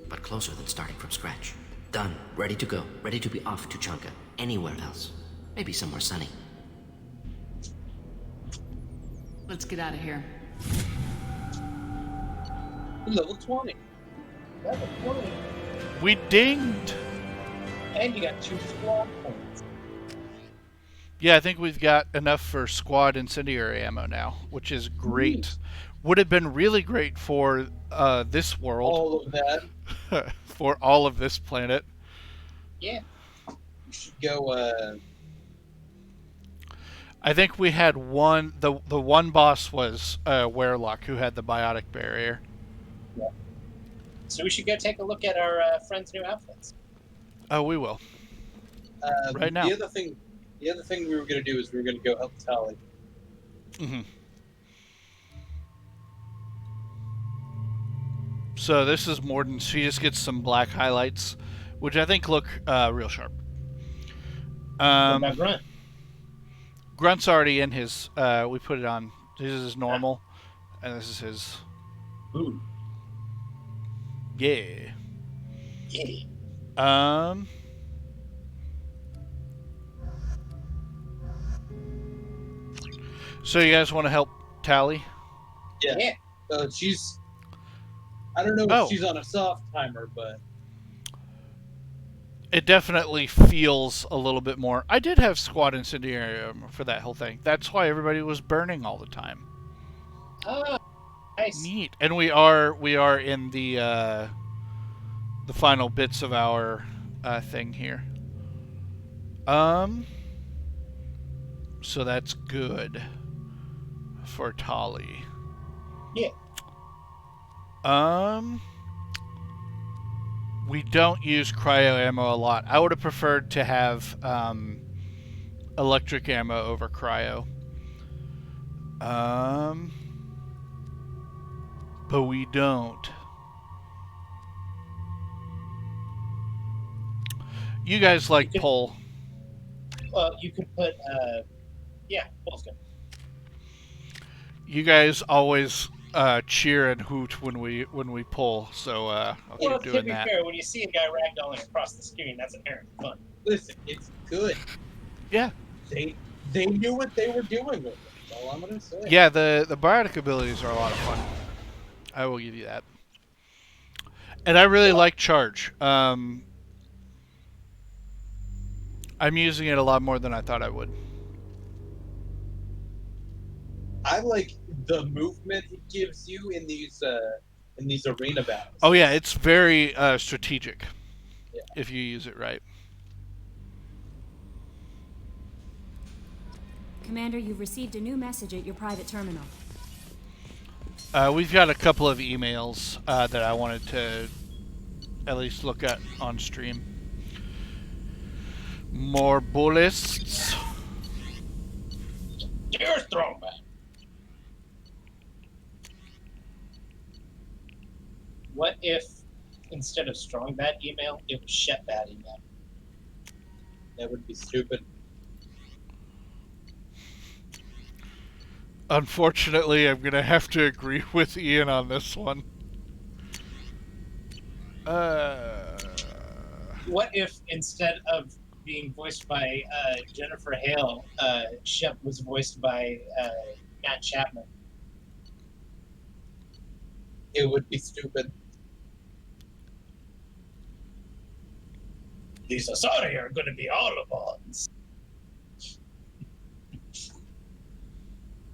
but closer than starting from scratch. Done. Ready to go. Ready to be off to Tuchanka. Anywhere else. Maybe somewhere sunny. Let's get out of here. Level 20. Level 20. We dinged. And you got 2 squad points. Yeah, I think we've got enough for squad incendiary ammo now, which is great. Would have been really great for this world. All of that. For all of this planet. Yeah. You should go. I think we had one. The one boss was Werlock, who had the biotic barrier. Yeah. So we should go take a look at our friends' new outfits. Oh, we will. Right now. The other thing we were going to do is we were going to go help Tali. Mm-hmm. So this is Mordin. She just gets some black highlights, which I think look real sharp. What about Grunt? Grunt's already in his. We put it on. This is his normal, and this is his. Ooh. Yeah. Yeah. So you guys want to help Tali? Yeah. She's. I don't know if she's on a soft timer, but it definitely feels a little bit more. I did have squad incendiary for that whole thing. That's why everybody was burning all the time. Ah, nice. Neat. And we are in the final bits of our thing here. So that's good for Tali. Yeah. We don't use cryo ammo a lot. I would have preferred to have electric ammo over cryo. But we don't. You guys like Pole. Well, you could put, yeah, Pole's good. You guys always cheer and hoot when we pull, so I'll keep Well, doing to be that. fair, when you see a guy ragdolling across the screen, that's inherently fun. listen, it's good. Yeah. They knew what they were doing with it. That's all I'm gonna say. Yeah, the biotic abilities are a lot of fun. I will give you that. And I really like Charge. I'm using it a lot more than I thought I would. I like the movement it gives you in these arena battles. Oh yeah, it's very strategic. Yeah. If you use it right. Commander, you've received a new message at your private terminal. We've got a couple of emails that I wanted to at least look at on stream. More bullets. Dear Strongbat. What if instead of Strongbat email, it was Shepbat email? That would be stupid. Unfortunately, I'm going to have to agree with Ian on this one. What if instead of being voiced by Jennifer Hale, Shep was voiced by Matt Chapman? It would be stupid. These Asari are going to be Autobots.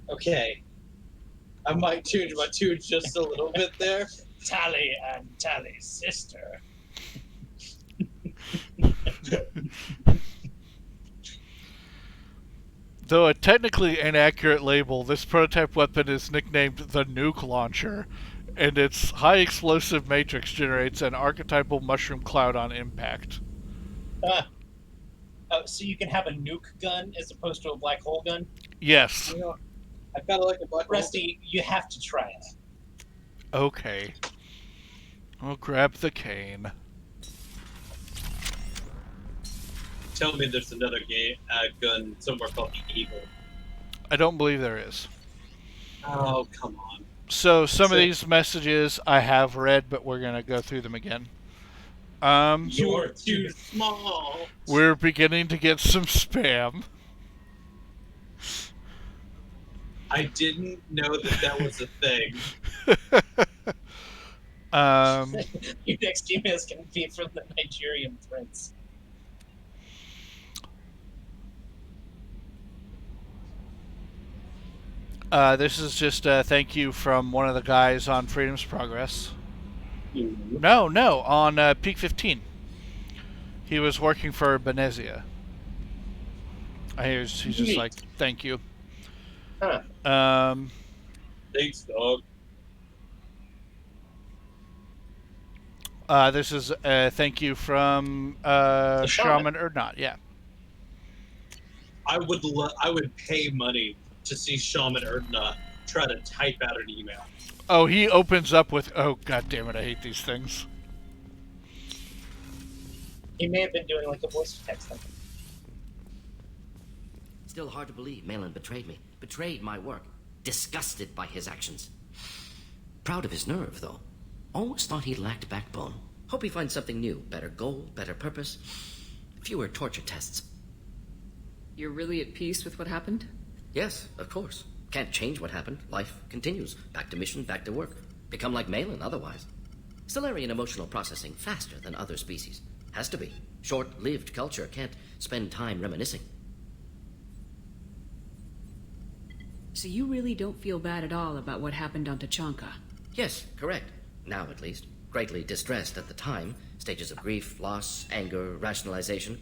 Okay. I might change my tune just a little bit there. Tally and Tally's sister. Though a technically inaccurate label, this prototype weapon is nicknamed the Nuke Launcher, and its high explosive matrix generates an archetypal mushroom cloud on impact. So you can have a nuke gun as opposed to a black hole gun? Yes. You know, I kind of like a black Rusty, you have to try it. Okay. I'll grab the cane. Tell me there's another gun somewhere called the Eagle. I don't believe there is. Oh, come on. So some of these messages I have read, but we're going to go through them again. You're too small. We're beginning to get some spam. I didn't know that was a thing. Your next email is going to be from the Nigerian prince. This is just a thank you from one of the guys on Freedom's Progress. No, on Peak 15. He was working for Benezia. He's just like, thank you. Huh. Thanks, dog. This is a thank you from Shaman Urdnot, yeah. I would pay money to see Shaman Urdnot try to type out an email. Oh, he opens up with, oh, god damn it, I hate these things. He may have been doing like a voice to text thing. Still hard to believe Malin betrayed me. Betrayed my work. Disgusted by his actions. Proud of his nerve, though. Always thought he lacked backbone. Hope he finds something new. Better goal, better purpose. Fewer torture tests. You're really at peace with what happened? Yes, of course. Can't change what happened. Life continues. Back to mission, back to work. Become like Malin otherwise. Salarian emotional processing faster than other species. Has to be. Short-lived culture can't spend time reminiscing. So you really don't feel bad at all about what happened on Tachanka? Yes, correct. Now at least. Greatly distressed at the time. Stages of grief, loss, anger, rationalization.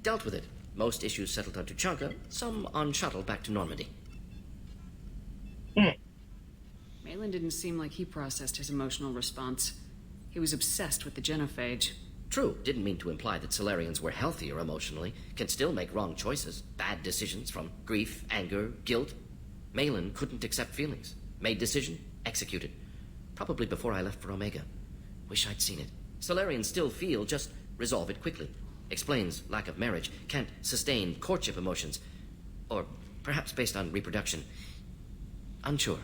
Dealt with it. Most issues settled on Tuchanka, some on shuttle back to Normandy. Malin didn't seem like he processed his emotional response. He was obsessed with the genophage. True, didn't mean to imply that Salarians were healthier emotionally, can still make wrong choices, bad decisions from grief, anger, guilt. Malin couldn't accept feelings. Made decision, executed. Probably before I left for Omega. Wish I'd seen it. Salarians still feel, just resolve it quickly. Explains lack of marriage, can't sustain courtship emotions. Or perhaps based on reproduction. Unsure.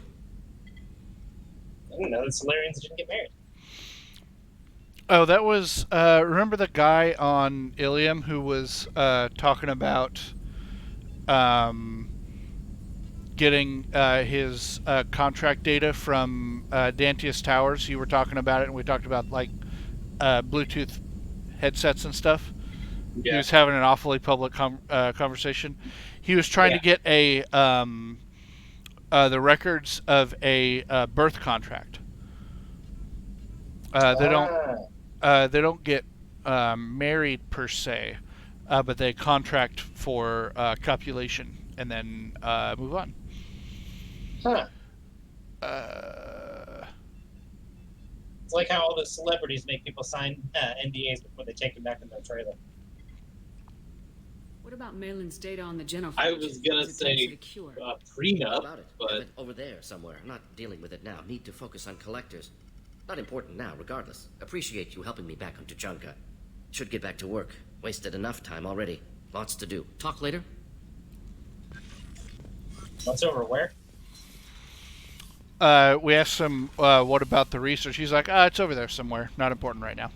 I don't know, the Solarians didn't get married. Oh, that was, remember the guy on Ilium who was talking about getting his contract data from Dantius Towers? You were talking about it, and we talked about, like, Bluetooth headsets and stuff. Yeah. He was having an awfully public conversation. He was trying to get the records of a birth contract. They don't get married per se, but they contract for copulation and then move on. Huh. It's like how all the celebrities make people sign NDAs before they take them back in their trailer. What about Malin's data on the genophage? I was gonna say prenup, but over there somewhere. I'm not dealing with it now. Need to focus on collectors. Not important now, regardless. Appreciate you helping me back on Tuchanka. Should get back to work. Wasted enough time already. Lots to do. Talk later? What's over where? We asked him what about the research. He's like, it's over there somewhere. Not important right now.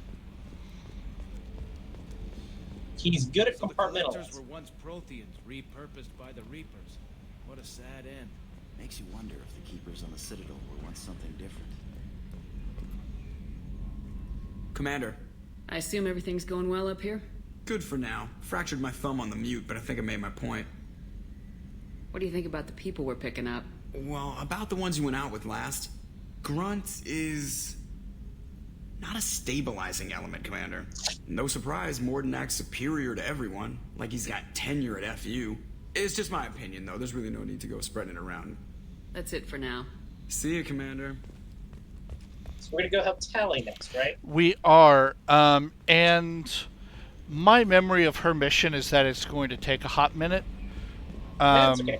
He's good at The compartmentalizing. collectors were once Protheans, repurposed by the Reapers. What a sad end. Makes you wonder if the Keepers on the Citadel were once something different. Commander. I assume everything's going well up here? Good for now. Fractured my thumb on the mute, but I think I made my point. What do you think about the people we're picking up? Well, about the ones you went out with last. Grunt is... not a stabilizing element, Commander. No surprise, Morden acts superior to everyone, like he's got tenure at FU. It's just my opinion, though. There's really no need to go spreading it around. That's it for now. See you, Commander. So we're gonna go help Tally next, right? We are, and my memory of her mission is that it's going to take a hot minute. That's okay.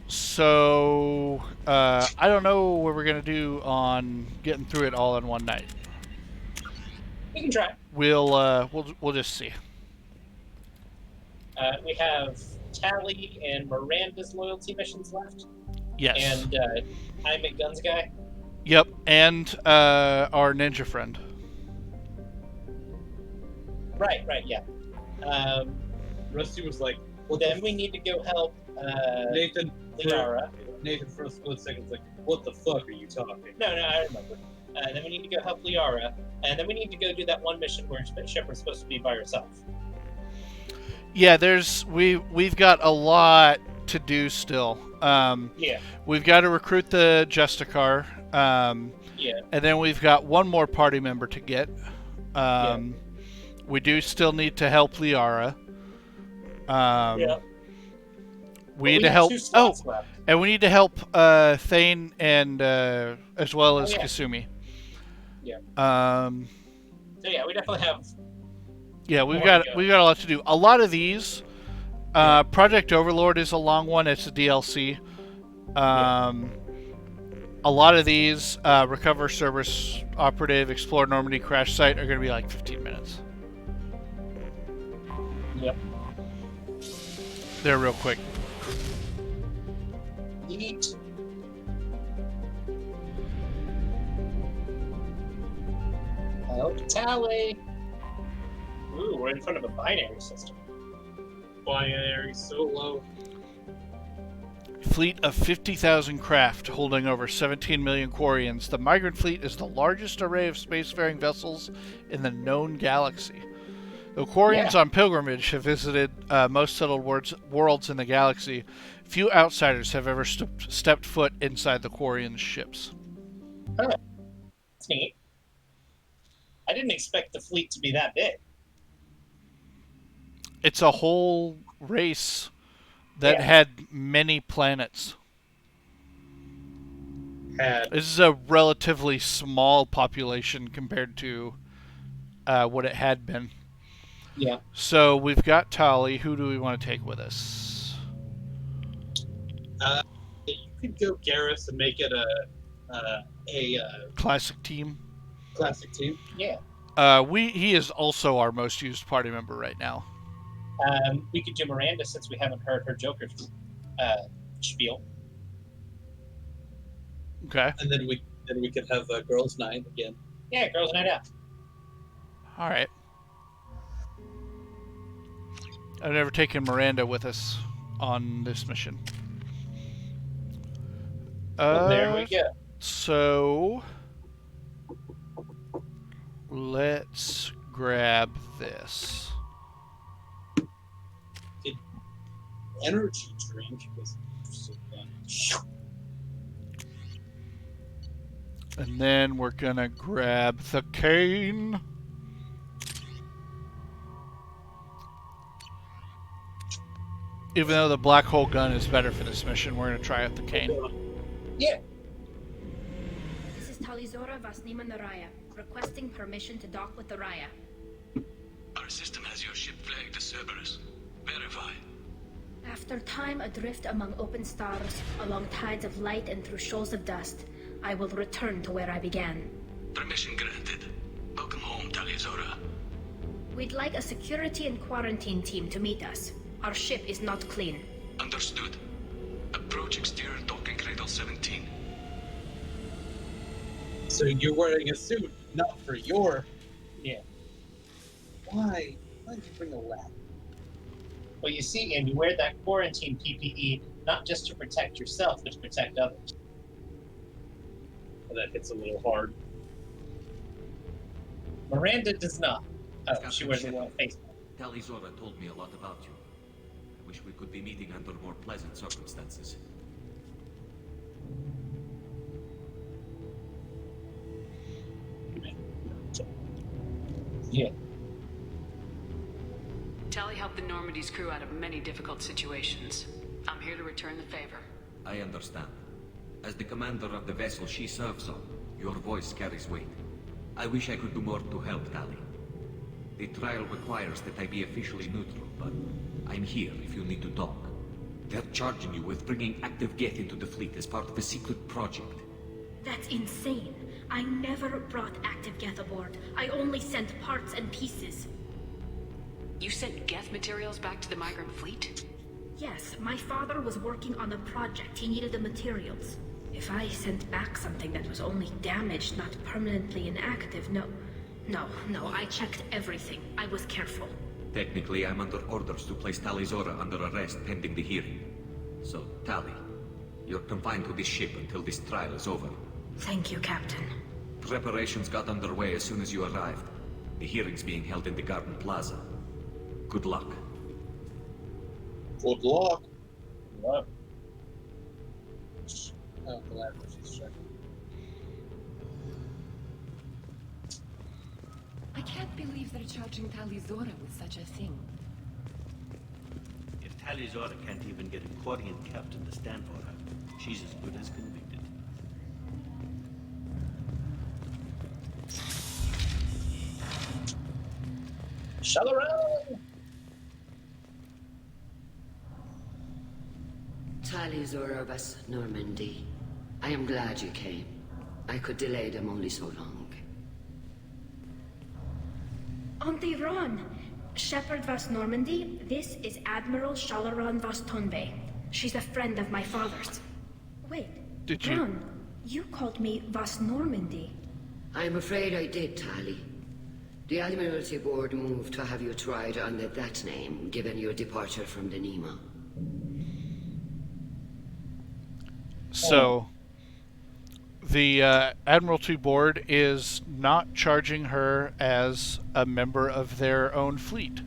So, I don't know what we're going to do on getting through it all in one night. We can try. We'll just see. We have Tally and Miranda's loyalty missions left. Yes. And I'm a guns guy. Yep, and our ninja friend. Right, yeah. Rusty was like, well, then we need to go help Nathan, Liara. Nathan, for a split second, was like, what the fuck are you talking? No, I remember. Then we need to go help Liara, and then we need to go do that one mission where Shepard's supposed to be by herself. Yeah, we've got a lot to do still. Yeah. We've got to recruit the Justicar. Yeah. And then we've got one more party member to get. We do still need to help Liara. Yeah. We need to help. Left. And we need to help Thane and as well as Kasumi. Yeah. So yeah, we definitely have. Yeah, we've got a lot to do. A lot of these, Project Overlord is a long one. It's a DLC. A lot of these, Recover Cerberus Operative, Explore Normandy Crash Site are going to be like 15 minutes. Yep. They're real quick. Eat. Help Tally. Ooh, we're in front of a binary system. Binary solo. Fleet of 50,000 craft holding over 17 million Quarians. The Migrant Fleet is the largest array of spacefaring vessels in the known galaxy. Though Quarians on pilgrimage have visited most settled worlds in the galaxy, few outsiders have ever stepped foot inside the Quarian ships. Oh, that's neat. I didn't expect the fleet to be that big. It's a whole race that had many planets. This is a relatively small population compared to what it had been. Yeah. So we've got Tali. Who do we want to take with us? You could go Garrus and make it a classic team. Classic team. Yeah. He is also our most used party member right now. We could do Miranda since we haven't heard her Joker spiel. Okay. And then we could have Girls' Night again. Yeah, Girls' Night Out. All right. I've never taken Miranda with us on this mission. Well, there we go. So let's grab this. Energy drink was so fun. And then we're gonna grab the cane. Even though the black hole gun is better for this mission, we're gonna try out the cane. Yeah. This is Talizora Vasnima Naraya, requesting permission to dock with the Raya. Our system has your ship flagged as Cerberus. Verify. After time adrift among open stars, along tides of light and through shoals of dust, I will return to where I began. Permission granted. Welcome home, Talizora. We'd like a security and quarantine team to meet us. Our ship is not clean. Understood. Approach exterior docking cradle 17. So you're wearing a suit, not for your... Yeah. Why? Why did you bring a lab? Well, you see, and you wear that quarantine PPE not just to protect yourself, but to protect others. Well, that hits a little hard. Miranda does not. Oh, she wears a little face Talizora told me a lot about you. I wish we could be meeting under more pleasant circumstances. Yeah. Tali helped the Normandy's crew out of many difficult situations. I'm here to return the favor. I understand. As the commander of the vessel she serves on, your voice carries weight. I wish I could do more to help, Tali. The trial requires that I be officially neutral, but I'm here if you need to talk. They're charging you with bringing active Geth into the fleet as part of a secret project. That's insane. I never brought active Geth aboard. I only sent parts and pieces. You sent Geth materials back to the migrant fleet? Yes, my father was working on a project. He needed the materials. If I sent back something that was only damaged, not permanently inactive, no, I checked everything. I was careful. Technically, I'm under orders to place Talizora under arrest pending the hearing. So, Tali, you're confined to this ship until this trial is over. Thank you, Captain. Preparations got underway as soon as you arrived. The hearing's being held in the Garden Plaza. Good luck. Good luck. Love. Oh, glad she's checking. I can't believe they're charging Talizora with such a thing. If Talizora can't even get a Quarian captain to stand for her, she's as good as convicted. Shalaran! Talizora Vas Normandy. I am glad you came. I could delay them only so long. Auntie Ron! Shepherd Vas Normandy, this is Admiral Shalaran Vas Tonbe. She's a friend of my father's. Wait, Did you? Ron, you called me Vas Normandy. I'm afraid I did, Tali. The Admiralty Board moved to have you tried under that name, given your departure from the Nima. So, the Admiralty Board is not charging her as a member of their own fleet.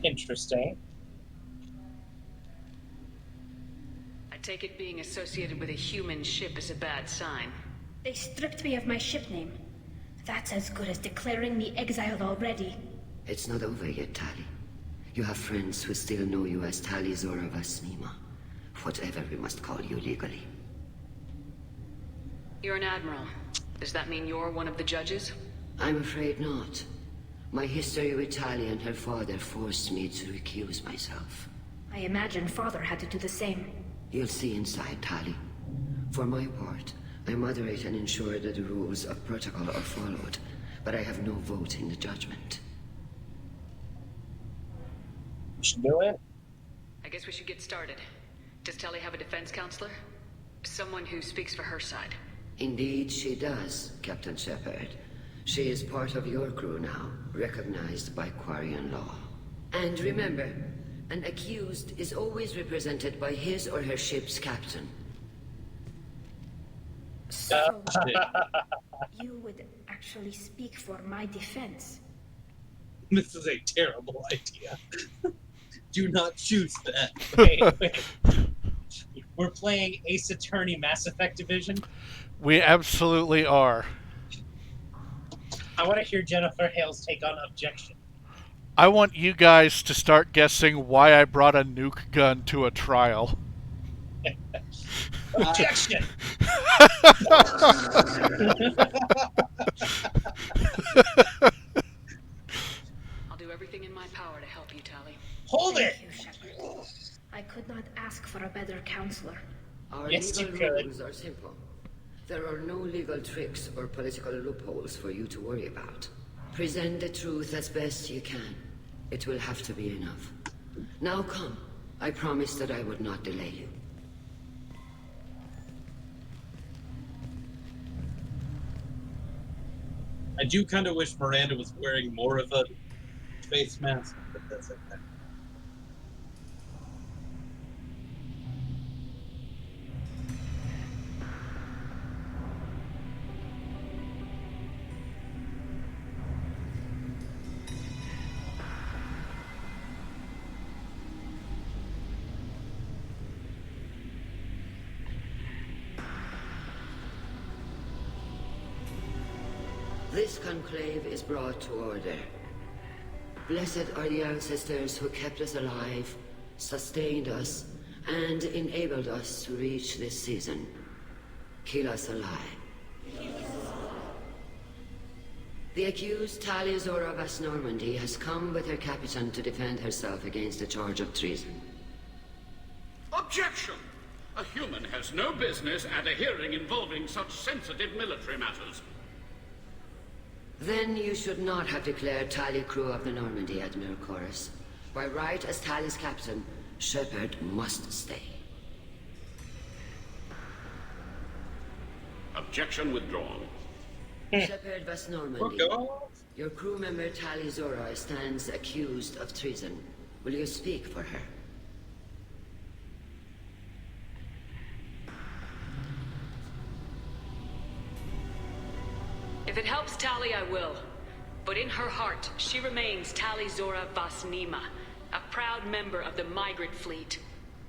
Interesting. I take it being associated with a human ship is a bad sign. They stripped me of my ship name. That's as good as declaring me exiled already. It's not over yet, Tali. You have friends who still know you as Talizora Vas Nima. Whatever we must call you legally. You're an admiral. Does that mean you're one of the judges? I'm afraid not. My history with Tali and her father forced me to recuse myself. I imagine father had to do the same. You'll see inside, Tali. For my part, I moderate and ensure that the rules of protocol are followed, but I have no vote in the judgment. You should do it. I guess we should get started. Does Tali have a defense counselor? Someone who speaks for her side. Indeed, she does, Captain Shepard. She is part of your crew now, recognized by Quarian law. And remember, an accused is always represented by his or her ship's captain. So, you would actually speak for my defense. This is a terrible idea. Do not choose that. Wait. We're playing Ace Attorney Mass Effect Division. We absolutely are. I want to hear Jennifer Hale's take on objection. I want you guys to start guessing why I brought a nuke gun to a trial. Objection! I'll do everything in my power to help you, Tali. Hold it! Thank you, Shepard. I could not ask for a better counselor. Our Yes, you legal could. rules are simple. There are no legal tricks or political loopholes for you to worry about. Present the truth as best you can. It will have to be enough. Now come. I promised that I would not delay you. I do kind of wish Miranda was wearing more of a face mask, but that's okay. This conclave is brought to order. Blessed are the ancestors who kept us alive, sustained us, and enabled us to reach this season. Keep us alive. The accused Tali Zora Vas Normandy has come with her captain to defend herself against a charge of treason. Objection! A human has no business at a hearing involving such sensitive military matters. Then you should not have declared Tali crew of the Normandy, Admiral Chorus. By right as Tali's captain, Shepard must stay. Objection withdrawn. Shepard Vas Normandy, your crew member Tali Zora stands accused of treason. Will you speak for her? If it helps Tali, I will. But in her heart, she remains Tali Zora Vas Nima, a proud member of the Migrant Fleet.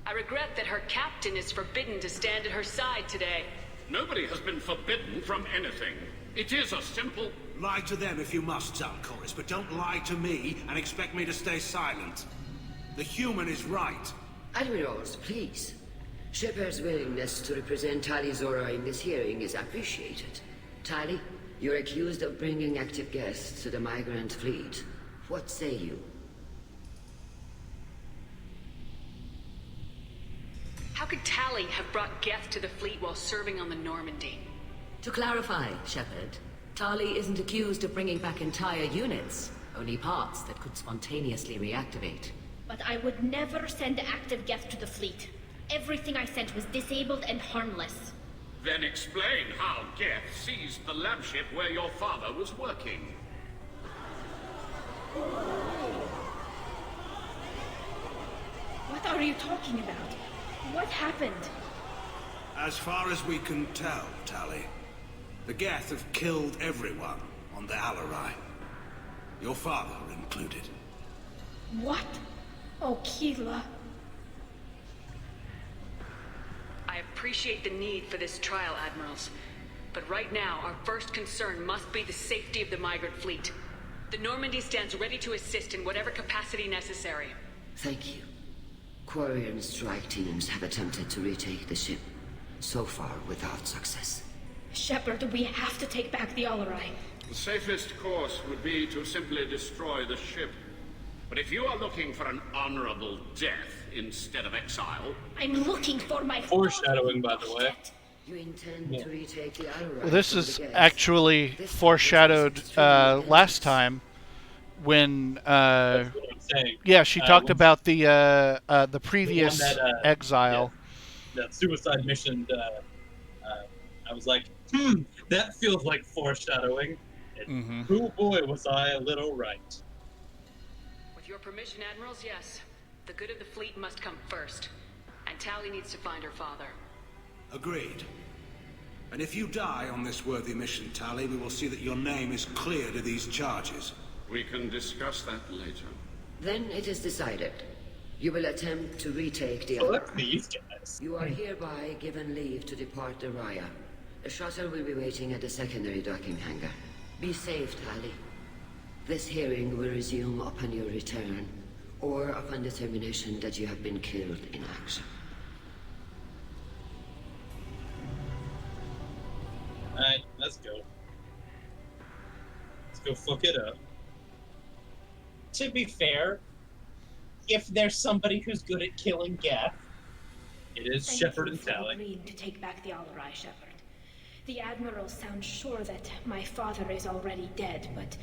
I regret that her captain is forbidden to stand at her side today. Nobody has been forbidden from anything. It is a simple... Lie to them if you must, Zalcoris, but don't lie to me and expect me to stay silent. The human is right. Admirals, please. Shepard's willingness to represent Tali Zora in this hearing is appreciated. Tali, you're accused of bringing active guests to the Migrant Fleet. What say you? How could Tali have brought Geth to the fleet while serving on the Normandy? To clarify, Shepard, Tali isn't accused of bringing back entire units, only parts that could spontaneously reactivate. But I would never send active Geth to the fleet. Everything I sent was disabled and harmless. Then explain how Geth seized the lab ship where your father was working. What are you talking about? What happened? As far as we can tell, Tali, the Geth have killed everyone on the Alarai. Your father included. What? Oh, Keela. I appreciate the need for this trial, Admirals. But right now, our first concern must be the safety of the Migrant Fleet. The Normandy stands ready to assist in whatever capacity necessary. Thank you. Quarry and strike teams have attempted to retake the ship, so far without success. Shepard, we have to take back the Alarai. The safest course would be to simply destroy the ship. But if you are looking for an honorable death instead of exile... I'm looking for my... Foreshadowing, by the way. You intend to retake the Alarai? Well, this is actually foreshadowed last time when... yeah, she talked about the previous exile. Yeah, that suicide mission. I was like, that feels like foreshadowing. And oh boy, was I a little right. With your permission, Admirals, yes. The good of the fleet must come first. And Tali needs to find her father. Agreed. And if you die on this worthy mission, Tali, we will see that your name is cleared of these charges. We can discuss that later. Then it is decided. You will attempt to retake the Fuck these guys. You are hereby given leave to depart the Raya. The shuttle will be waiting at the secondary docking hangar. Be safe, Tali. This hearing will resume upon your return, or upon determination that you have been killed in action. Alright, let's go. Let's go fuck it up. To be fair, if there's somebody who's good at killing Geth, it is Thank Shepard you and for Tali. agreeing to take back the Alarai, Shepard. The Admiral sounds sure that my father is already dead, but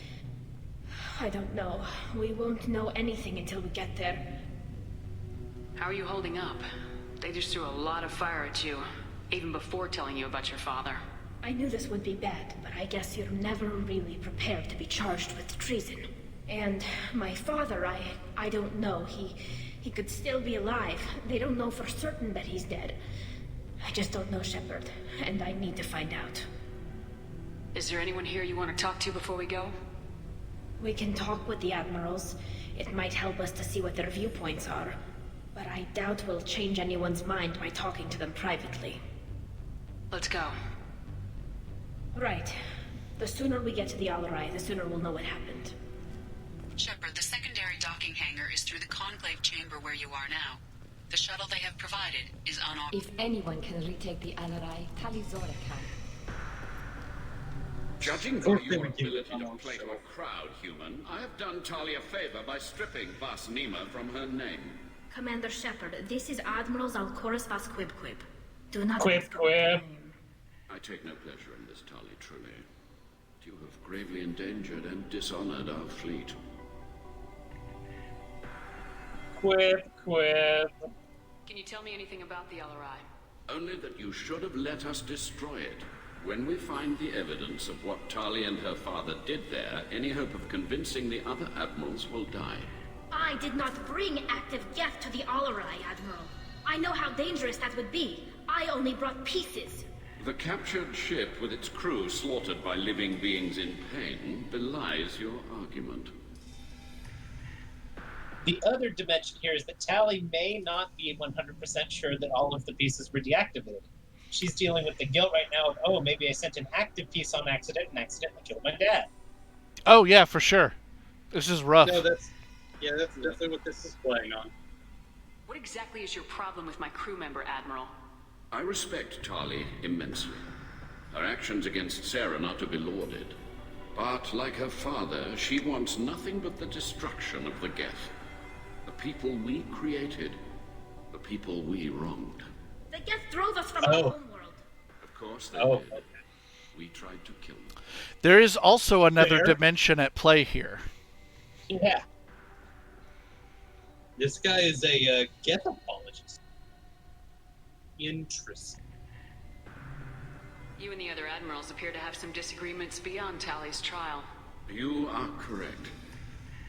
I don't know. We won't know anything until we get there. How are you holding up? They just threw a lot of fire at you, even before telling you about your father. I knew this would be bad, but I guess you're never really prepared to be charged with treason. And my father, I don't know. He could still be alive. They don't know for certain that he's dead. I just don't know, Shepard, and I need to find out. Is there anyone here you want to talk to before we go? We can talk with the Admirals. It might help us to see what their viewpoints are. But I doubt we'll change anyone's mind by talking to them privately. Let's go. Right. The sooner we get to the Alarai, the sooner we'll know what happened. Shepard, the secondary docking hangar is through the Conclave chamber where you are now. The shuttle they have provided is unarmed. If anyone can retake the Alarai, Tali Zora can. Judging from your ability to play to a crowd, human, I have done Tali a favor by stripping Vas Nima from her name. Commander Shepard, this is Admiral Zalkoris Vas Quib. Do not... Quib. I take no pleasure in this, Tali, truly. You have gravely endangered and dishonored our fleet. Quib. Can you tell me anything about the Alarai? Only that you should have let us destroy it. When we find the evidence of what Tali and her father did there, any hope of convincing the other admirals will die. I did not bring active Geth to the Alarai, Admiral. I know how dangerous that would be. I only brought pieces. The captured ship with its crew slaughtered by living beings in pain belies your argument. The other dimension here is that Tali may not be 100% sure that all of the pieces were deactivated. She's dealing with the guilt right now of, oh, maybe I sent an active piece on accident and accidentally killed my dad. Oh, yeah, for sure. This is rough. No, that's definitely what this is playing on. What exactly is your problem with my crew member, Admiral? I respect Tali immensely. Her actions against Saren are to be lauded. But, like her father, she wants nothing but the destruction of the Geth. The people we created. The people we wronged. The Geth drove us from our homeworld. Of course they did. We tried to kill them. There is also another dimension at play here. Yeah. This guy is a Geth apologist. Interesting. You and the other admirals appear to have some disagreements beyond Tali's trial. You are correct.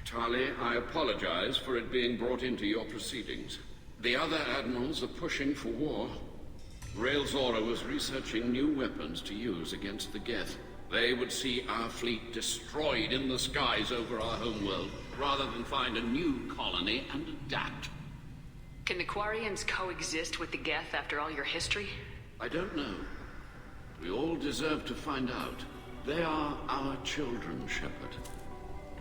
Tali, I apologize for it being brought into your proceedings. The other admirals are pushing for war. Rael Zora was researching new weapons to use against the Geth. They would see our fleet destroyed in the skies over our homeworld, rather than find a new colony and adapt. Can the Quarians coexist with the Geth after all your history? I don't know. We all deserve to find out. They are our children, Shepard.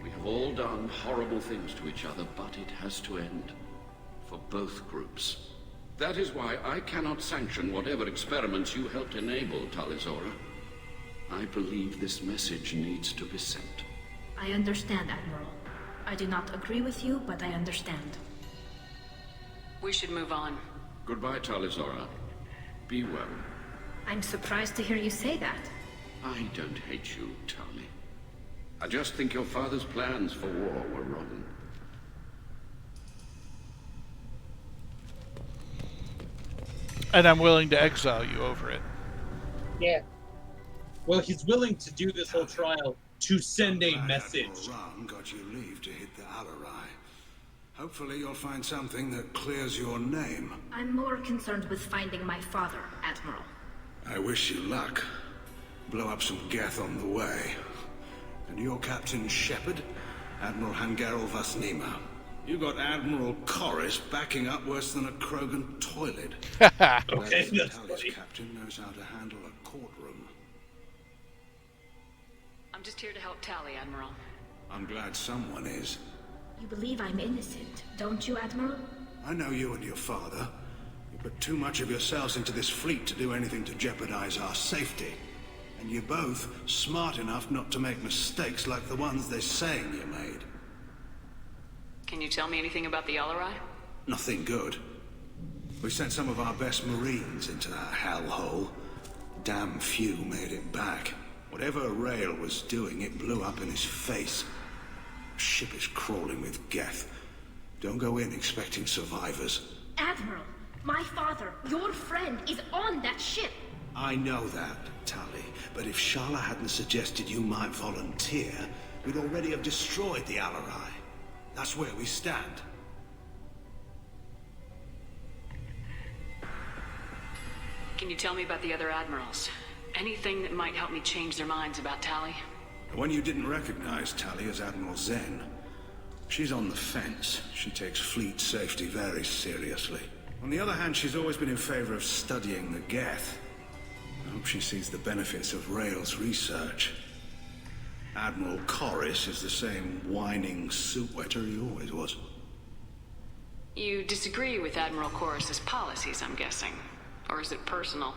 We have all done horrible things to each other, but it has to end. For both groups. That is why I cannot sanction whatever experiments you helped enable, Tali Zora. I believe this message needs to be sent. I understand, Admiral. I do not agree with you, but I understand. We should move on. Goodbye, Tali Zora. Be well. I'm surprised to hear you say that. I don't hate you, Tali. I just think your father's plans for war were wrong. And I'm willing to exile you over it. Yeah. Well, he's willing to do this whole trial to send a message. Ram got you leave to hit the Alarai. Hopefully you'll find something that clears your name. I'm more concerned with finding my father, Admiral. I wish you luck. Blow up some Geth on the way. And your Captain Shepard, Admiral Hangarel Vas Nima. You got Admiral Corris backing up worse than a Krogan toilet. Okay, that's funny. Captain knows how to handle a courtroom. I'm just here to help Tali, Admiral. I'm glad someone is. You believe I'm innocent, don't you, Admiral? I know you and your father. You put too much of yourselves into this fleet to do anything to jeopardize our safety. And you're both smart enough not to make mistakes like the ones they're saying you made. Can you tell me anything about the Alarai? Nothing good. We sent some of our best Marines into that hellhole. Damn few made it back. Whatever Rael was doing, it blew up in his face. The ship is crawling with Geth. Don't go in expecting survivors. Admiral, my father, your friend, is on that ship. I know that, Tali, but if Shala hadn't suggested you might volunteer, we'd already have destroyed the Alarai. That's where we stand. Can you tell me about the other admirals? Anything that might help me change their minds about Tali? The one you didn't recognize, Tali, is Admiral Zen. She's on the fence. She takes fleet safety very seriously. On the other hand, she's always been in favor of studying the Geth. I hope she sees the benefits of Rael's research. Admiral Corris is the same whining soup wetter he always was. You disagree with Admiral Corris's policies, I'm guessing. Or is it personal?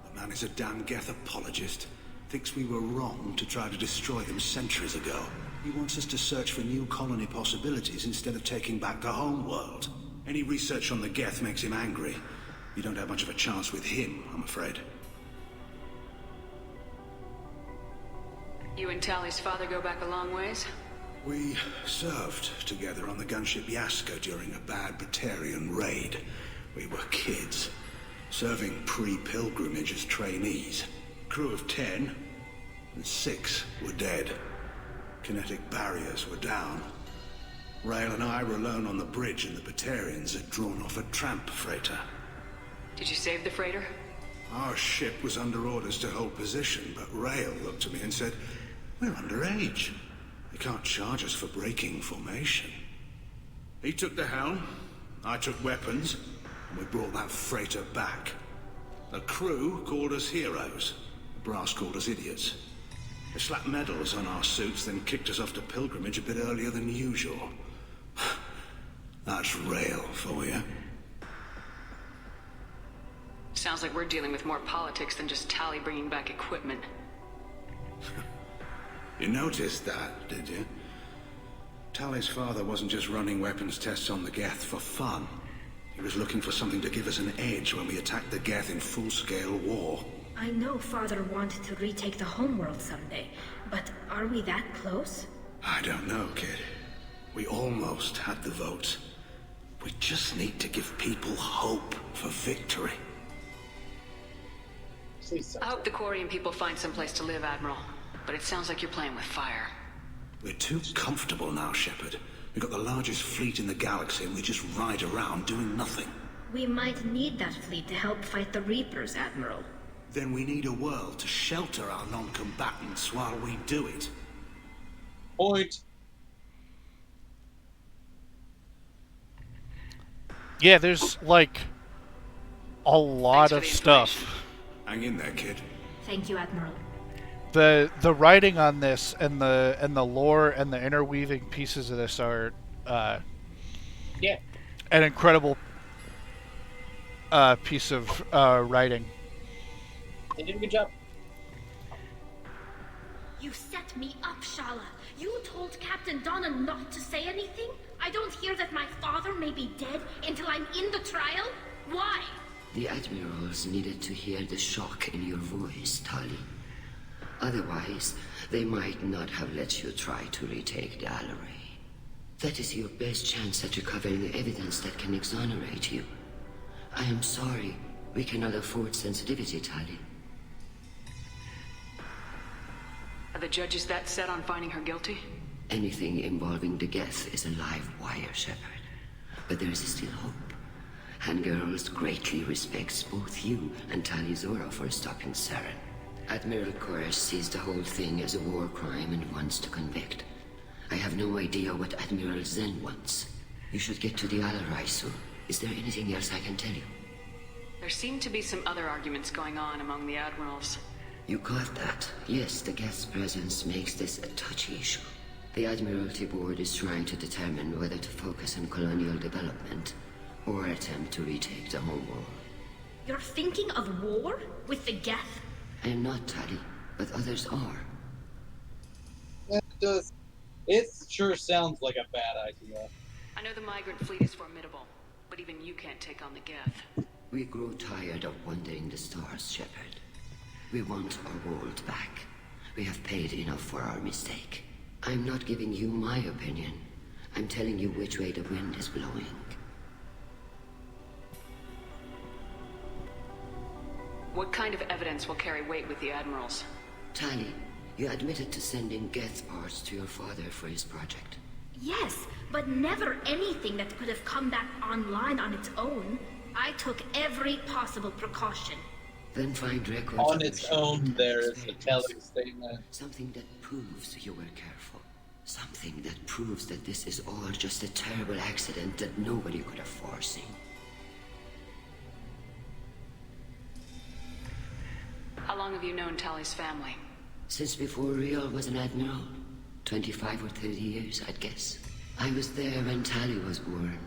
The man is a damn Geth apologist. Thinks we were wrong to try to destroy them centuries ago. He wants us to search for new colony possibilities instead of taking back the home world. Any research on the Geth makes him angry. You don't have much of a chance with him, I'm afraid. You and Tally's father go back a long ways? We served together on the gunship Yaska during a bad Batarian raid. We were kids, serving pre-pilgrimage as trainees. Crew of 10, and 6 were dead. Kinetic barriers were down. Rail and I were alone on the bridge, and the Batarians had drawn off a tramp freighter. Did you save the freighter? Our ship was under orders to hold position, but Rail looked at me and said, "We're underage. They can't charge us for breaking formation." He took the helm, I took weapons, and we brought that freighter back. The crew called us heroes. The brass called us idiots. They slapped medals on our suits, then kicked us off to pilgrimage a bit earlier than usual. That's Rail for you. Sounds like we're dealing with more politics than just Tally bringing back equipment. You noticed that, did you? Tally's father wasn't just running weapons tests on the Geth for fun. He was looking for something to give us an edge when we attacked the Geth in full-scale war. I know Father wanted to retake the homeworld someday, but are we that close? I don't know, kid. We almost had the votes. We just need to give people hope for victory. I hope the Quarian people find some place to live, Admiral. But it sounds like you're playing with fire. We're too comfortable now, Shepard. We've got the largest fleet in the galaxy and we just ride around doing nothing. We might need that fleet to help fight the Reapers, Admiral. Then we need a world to shelter our non-combatants while we do it. Point. Yeah, there's like a lot of stuff. Hang in there, kid. Thank you, Admiral. The writing on this and the lore and the interweaving pieces of this are yeah, an incredible piece of writing. They did a good job. You set me up, Shala. You told Captain Donna not to say anything? I don't hear that my father may be dead until I'm in the trial? Why? The admirals needed to hear the shock in your voice, Tali. Otherwise, they might not have let you try to retake the Alleray. That is your best chance at recovering evidence that can exonerate you. I am sorry. We cannot afford sensitivity, Tali. Are the judges that set on finding her guilty? Anything involving the Geth is a live wire, Shepard. But there is still hope. Handgirls greatly respects both you and Tali Zora for stopping Saren. Admiral Corris sees the whole thing as a war crime and wants to convict. I have no idea what Admiral Zen wants. You should get to the Alleray soon. Is there anything else I can tell you? There seem to be some other arguments going on among the admirals. You caught that? Yes, the Geth's presence makes this a touchy issue. The Admiralty Board is trying to determine whether to focus on colonial development or attempt to retake the home world. You're thinking of war? With the Geth? I am not, Tali, but others are. It sure sounds like a bad idea. I know the migrant fleet is formidable, but even you can't take on the Geth. We grow tired of wandering the stars, Shepard. We want our world back. We have paid enough for our mistake. I'm not giving you my opinion. I'm telling you which way the wind is blowing. What kind of evidence will carry weight with the admirals? Tali, you admitted to sending Geth parts to your father for his project. Yes, but never anything that could have come back online on its own. I took every possible precaution. Then find records on its own. There is a telling statement. Something that proves you were careful. Something that proves that this is all just a terrible accident that nobody could have foreseen. How long have you known Tally's family? Since before Riel was an admiral. 25 or 30 years, I'd guess. I was there when Tali was born.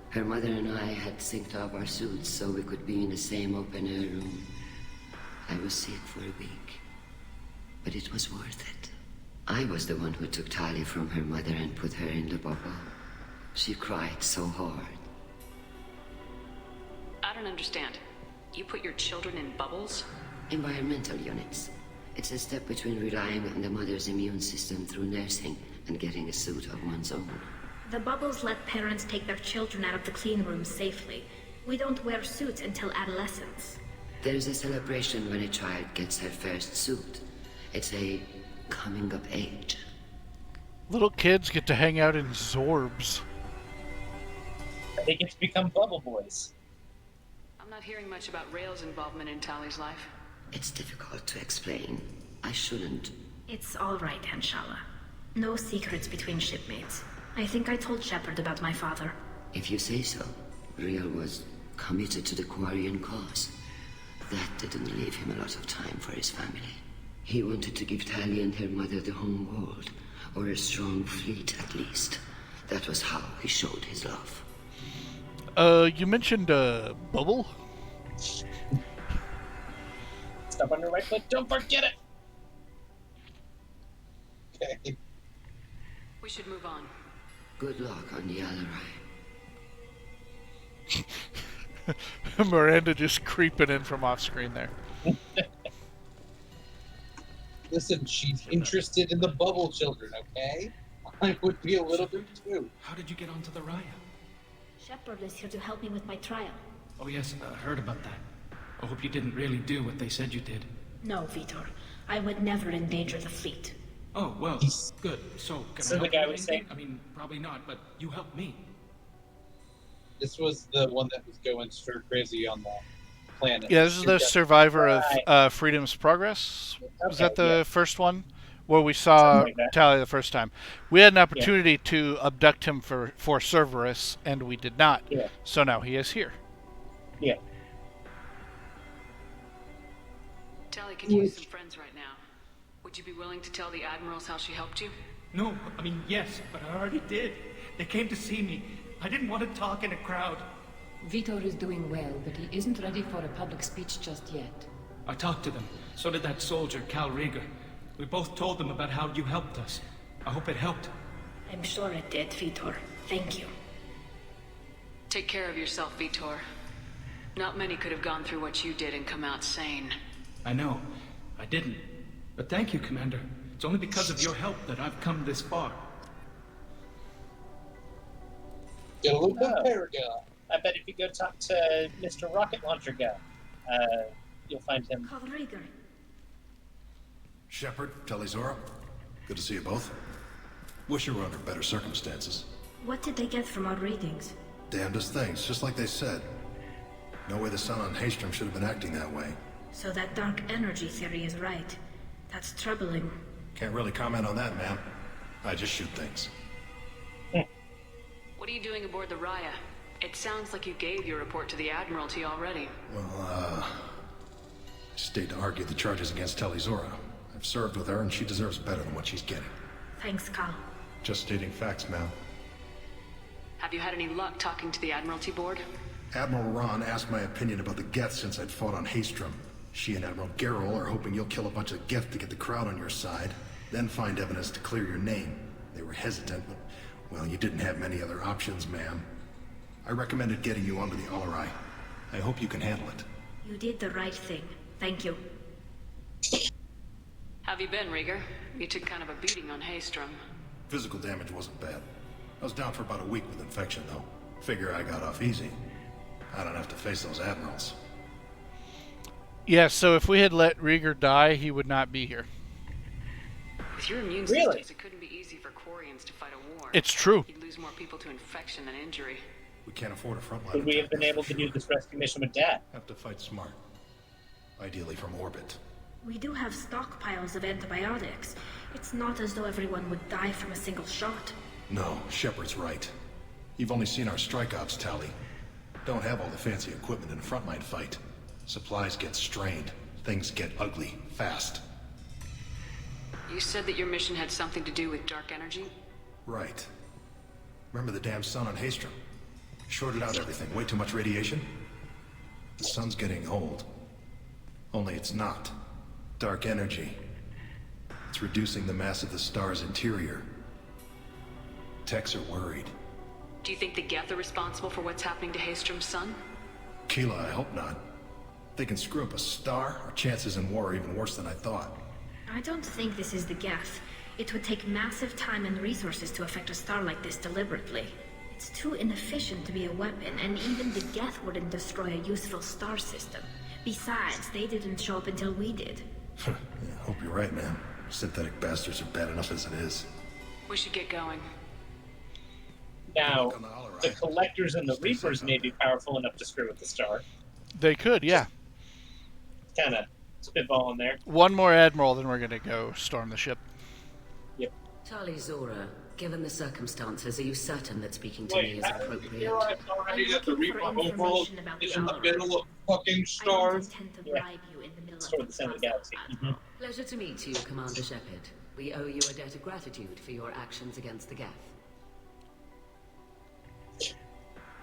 Her mother and I had synced off our suits so we could be in the same open-air room. I was sick for a week, but it was worth it. I was the one who took Tali from her mother and put her in the bubble. She cried so hard. I don't understand. You put your children in bubbles? Environmental units. It's a step between relying on the mother's immune system through nursing and getting a suit of one's own. The bubbles let parents take their children out of the clean rooms safely. We don't wear suits until adolescence. There's a celebration when a child gets her first suit. It's a coming of age. Little kids get to hang out in Zorbs. They get to become bubble boys. I'm not hearing much about Rail's involvement in Tali's life. It's difficult to explain. I shouldn't. It's all right, Henshala. No secrets between shipmates. I think I told Shepard about my father. If you say so. Rail was committed to the Quarian cause. That didn't leave him a lot of time for his family. He wanted to give Tali and her mother the home world, or a strong fleet at least. That was how he showed his love. You mentioned, Bubble? Step on your right foot, don't forget it! Okay. We should move on. Good luck on the Alarai. Miranda just creeping in from off screen there. Listen, she's interested in the bubble children, okay? I would be a little bit too. How did you get onto the Raya? Shepard is here to help me with my trial. Oh yes, I heard about that. I hope you didn't really do what they said you did. No, Vitor. I would never endanger the fleet. Oh, well, good. So, can So I the help guy you was anything? saying- I mean, probably not, but you helped me. This was the one that was going stir crazy on the planet. Yeah, this is the survivor of Freedom's Progress. Was that the first one? Where we saw Something like that. Tali the first time. We had an opportunity to abduct him for Cerberus, and we did not. Yeah. So now he is here. Yeah. Tali can use some friends right now. Would you be willing to tell the Admirals how she helped you? No, I mean, yes, but I already did. They came to see me. I didn't want to talk in a crowd. Vitor is doing well, but he isn't ready for a public speech just yet. I talked to them. So did that soldier, Cal Rieger. We both told them about how you helped us. I hope it helped. I'm sure it did, Vitor. Thank you. Take care of yourself, Vitor. Not many could have gone through what you did and come out sane. I know. I didn't. But thank you, Commander. It's only because of your help that I've come this far. Get a little bit of Paragon. I bet if you go talk to Mr. Rocket Launcher guy, you'll find him. Cal Rieger. Shepard, Talizora, good to see you both. Wish you were under better circumstances. What did they get from our readings? Damnedest things, just like they said. No way the sun on Haystrom should have been acting that way. So that dark energy theory is right. That's troubling. Can't really comment on that, ma'am. I just shoot things. What are you doing aboard the Raya? It sounds like you gave your report to the Admiralty already. Well, I stayed to argue the charges against Talizora. I've served with her, and she deserves better than what she's getting. Thanks, Cal. Just stating facts, ma'am. Have you had any luck talking to the Admiralty board? Admiral Ron asked my opinion about the Geth since I'd fought on Haystrom. She and Admiral Garrel are hoping you'll kill a bunch of Geth to get the crowd on your side, then find evidence to clear your name. They were hesitant, but, well, you didn't have many other options, ma'am. I recommended getting you onto the Alarai. I hope you can handle it. You did the right thing. Thank you. Have you been, Rieger? You took kind of a beating on Haystrom. Physical damage wasn't bad. I was down for about a week with infection, though. Figure I got off easy. I don't have to face those admirals. Yeah, so if we had let Rieger die, he would not be here. With your immune Really? systems, it couldn't be easy for Quarians to fight a war. It's true. You'd lose more people to infection than injury. We can't afford a frontline. Would we have been able to do this rescue mission with Dad? Have to fight smart. Ideally from orbit. We do have stockpiles of antibiotics. It's not as though everyone would die from a single shot. No, Shepard's right. You've only seen our strike ops tally. Don't have all the fancy equipment in a frontline fight. Supplies get strained. Things get ugly, fast. You said that your mission had something to do with dark energy? Right. Remember the damn sun on Haestrom? Shorted out everything. Way too much radiation? The sun's getting old. Only it's not. Dark energy. It's reducing the mass of the star's interior. Techs are worried. Do you think the Geth are responsible for what's happening to Haestrom's sun? Keela, I hope not. If they can screw up a star, our chances in war are even worse than I thought. I don't think this is the Geth. It would take massive time and resources to affect a star like this deliberately. It's too inefficient to be a weapon, and even the Geth wouldn't destroy a useful star system. Besides, they didn't show up until we did. Yeah, hope you're right, man. Synthetic bastards are bad enough as it is. We should get going. Now, the Collectors and the Reapers may be powerful enough to screw with the star. They could, yeah. Kind of spitballing there. One more admiral, then we're going to go storm the ship. Yep. Tali Zora, given the circumstances, are you certain that speaking to me is appropriate? Already that the Reaper overall is in the middle of fucking stars. Toward the center of the galaxy. Pleasure to meet you, Commander Shepard. We owe you a debt of gratitude for your actions against the Geth.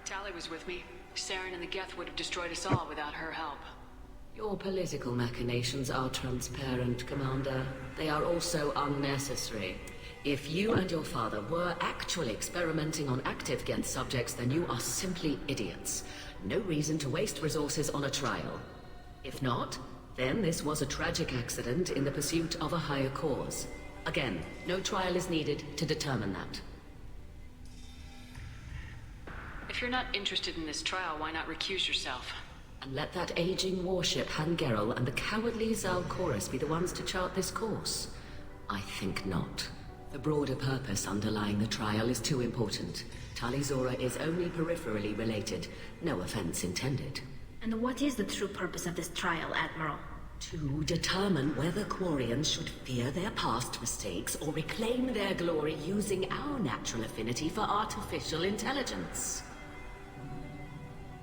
Tali was with me. Saren and the Geth would have destroyed us all without her help. Your political machinations are transparent, Commander. They are also unnecessary. If you and your father were actually experimenting on active Geth subjects, then you are simply idiots. No reason to waste resources on a trial. If not, then this was a tragic accident in the pursuit of a higher cause. Again, no trial is needed to determine that. If you're not interested in this trial, why not recuse yourself? And let that aging warship Han Gerrel and the cowardly Zalcorus be the ones to chart this course? I think not. The broader purpose underlying the trial is too important. Tali Zora is only peripherally related. No offense intended. And what is the true purpose of this trial, Admiral? To determine whether Quarians should fear their past mistakes or reclaim their glory using our natural affinity for artificial intelligence.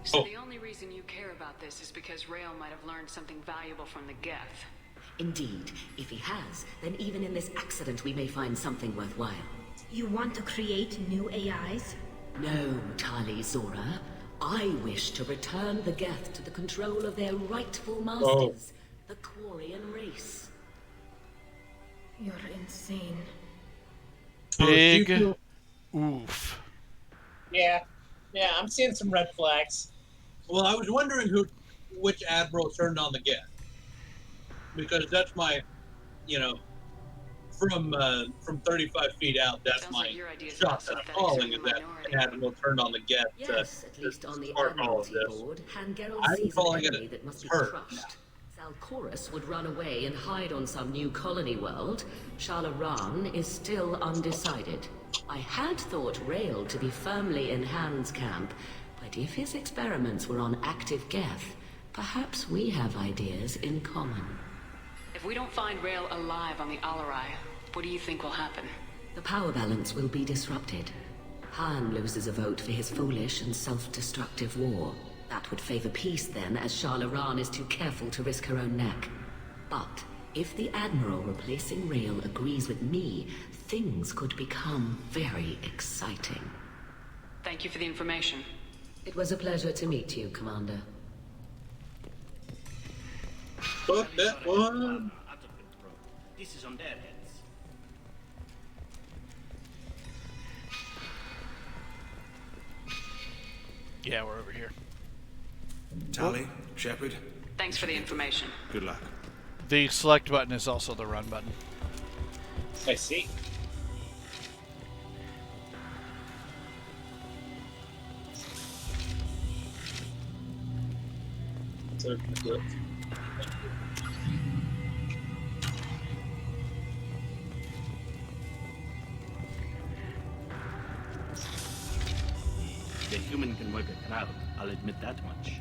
So the only reason you care about this is because Rael might have learned something valuable from the Geth. Indeed. If he has, then even in this accident we may find something worthwhile. You want to create new AIs? No, Tali Zora. I wish to return the Geth to the control of their rightful masters, the Quarian race. You're insane. Big oof. Yeah, I'm seeing some red flags. Well, I was wondering which admiral turned on the Geth, because that's my, from 35 feet out, that's my shot that I'm calling, is that an admiral turned on the Geth. Yes, at least on the Admiralty board, Han Gerrel sees an enemy that must be crushed. Zalcorus would run away and hide on some new colony world. Shala Ran is still undecided. I had thought Rael to be firmly in Han's camp, but if his experiments were on active Geth, perhaps we have ideas in common. If we don't find Rael alive on the Alarai, what do you think will happen? The power balance will be disrupted. Han loses a vote for his foolish and self-destructive war. That would favor peace then, as Shala Ran is too careful to risk her own neck. But if the Admiral replacing Rael agrees with me, things could become very exciting. Thank you for the information. It was a pleasure to meet you, Commander. Fuck that one! This is on their heads. Yeah, we're over here. Tali, Shepard. Thanks for the information. Good luck. The select button is also the run button. I see. The human can work a crowd, I'll admit that much.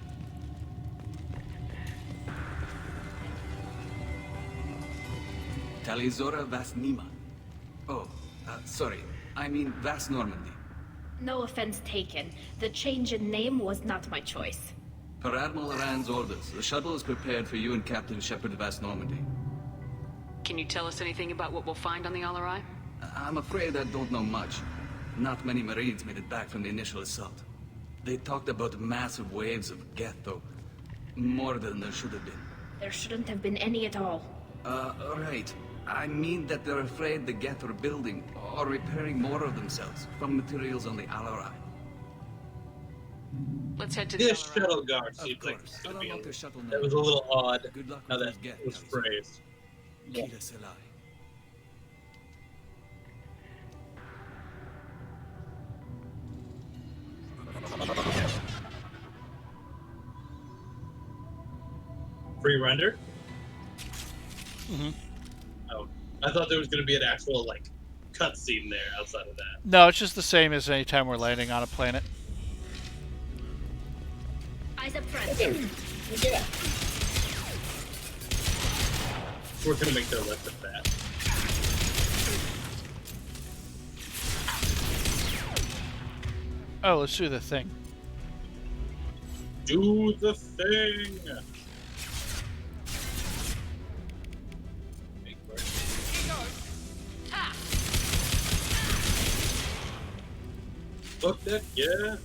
Tali Zora Vas Nima. Oh, sorry. I mean Vas Normandy. No offense taken. The change in name was not my choice. Per Admiral Rand's orders, the shuttle is prepared for you and Captain Shepard Vas Normandy. Can you tell us anything about what we'll find on the Alarai? I'm afraid I don't know much. Not many Marines made it back from the initial assault. They talked about massive waves of Geth, though. More than there should have been. There shouldn't have been any at all. Right. I mean that they're afraid the Geth are building or repairing more of themselves from materials on the Alarai. Let's head to the This Alarai. shuttle guard seems like it's gonna be that was a little odd how that was phrased. Kira Selai. Free render? Mm-hmm. Oh, I thought there was going to be an actual like cutscene there outside of that. No, it's just the same as any time we're landing on a planet. Eyes up front. Yeah. We're going to make their list of that. Oh, let's do the thing. Do the thing! Fuck that, yeah.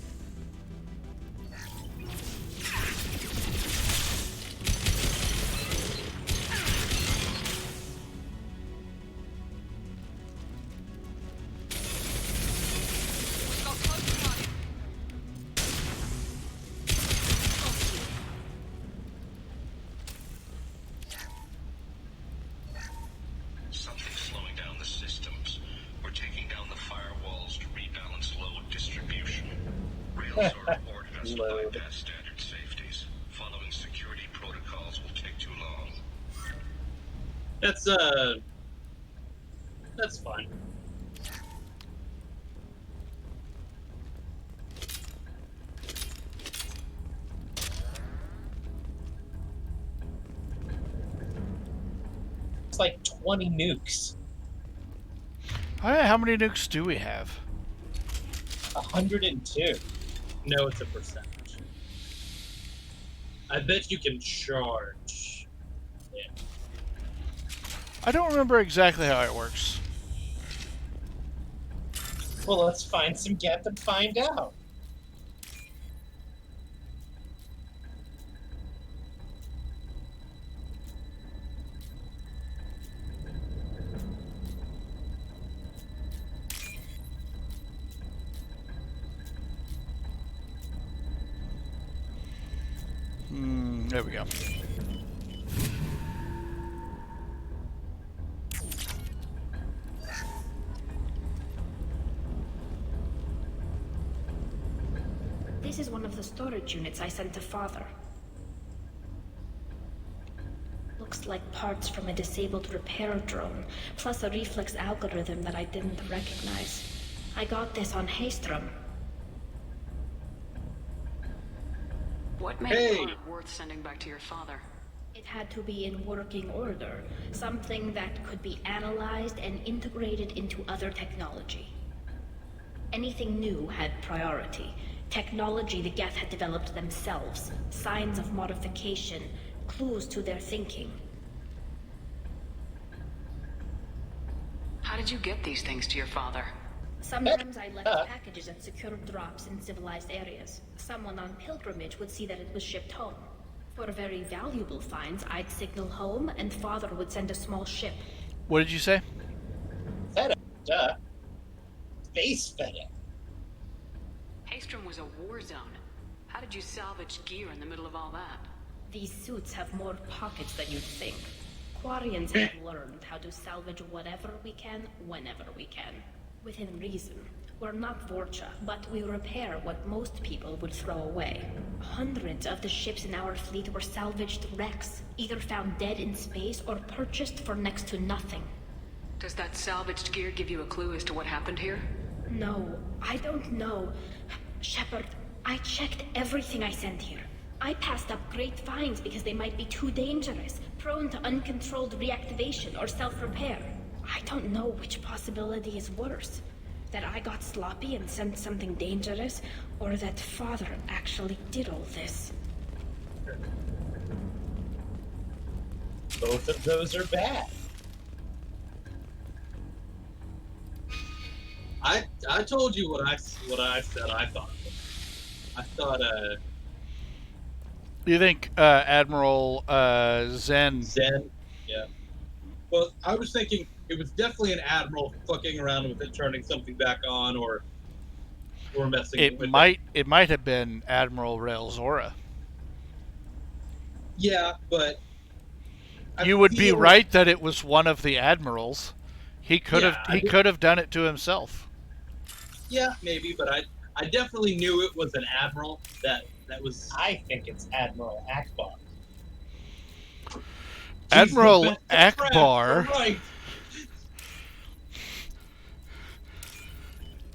Something's slowing down the systems. We're taking down the firewalls to rebalance load distribution. Rails are ordered us to bypass standard safeties. Following security protocols will take too long. That's fine. It's like 20 nukes. Alright, how many nukes do we have? 102. No, it's a percentage. I bet you can charge. Yeah. I don't remember exactly how it works. Well, let's find some Geth and find out. There we go. This is one of the storage units I sent to Father. Looks like parts from a disabled repair drone, plus a reflex algorithm that I didn't recognize. I got this on Haystrom. What made a part worth sending back to your father? It had to be in working order, something that could be analyzed and integrated into other technology. Anything new had priority. Technology the Geth had developed themselves, signs of modification, clues to their thinking. How did you get these things to your father? Sometimes I left packages at secure drops in civilized areas. Someone on pilgrimage would see that it was shipped home. For very valuable finds, I'd signal home, and Father would send a small ship. What did you say? FedEx, duh. Space FedEx. Haystrom was a war zone. How did you salvage gear in the middle of all that? These suits have more pockets than you'd think. Quarians have learned how to salvage whatever we can, whenever we can. Within reason. We're not Vorcha, but we repair what most people would throw away. Hundreds of the ships in our fleet were salvaged wrecks, either found dead in space or purchased for next to nothing. Does that salvaged gear give you a clue as to what happened here? No, I don't know. Shepard, I checked everything I sent here. I passed up great finds because they might be too dangerous, prone to uncontrolled reactivation or self-repair. I don't know which possibility is worse. That I got sloppy and sent something dangerous, or that Father actually did all this. Both of those are bad. I told you what I said. I thought. I thought. You think Admiral Zen? Zen. Yeah. Well, I was thinking it was definitely an admiral fucking around with it, turning something back on, or messing It with might. It might have been Admiral Rail Zora. Yeah, but You would be right that it was one of the admirals. He could have. Yeah, He could have done it to himself. Yeah, maybe, but I definitely knew it was an admiral that was. I think it's Admiral Akbar. Admiral Akbar. Right.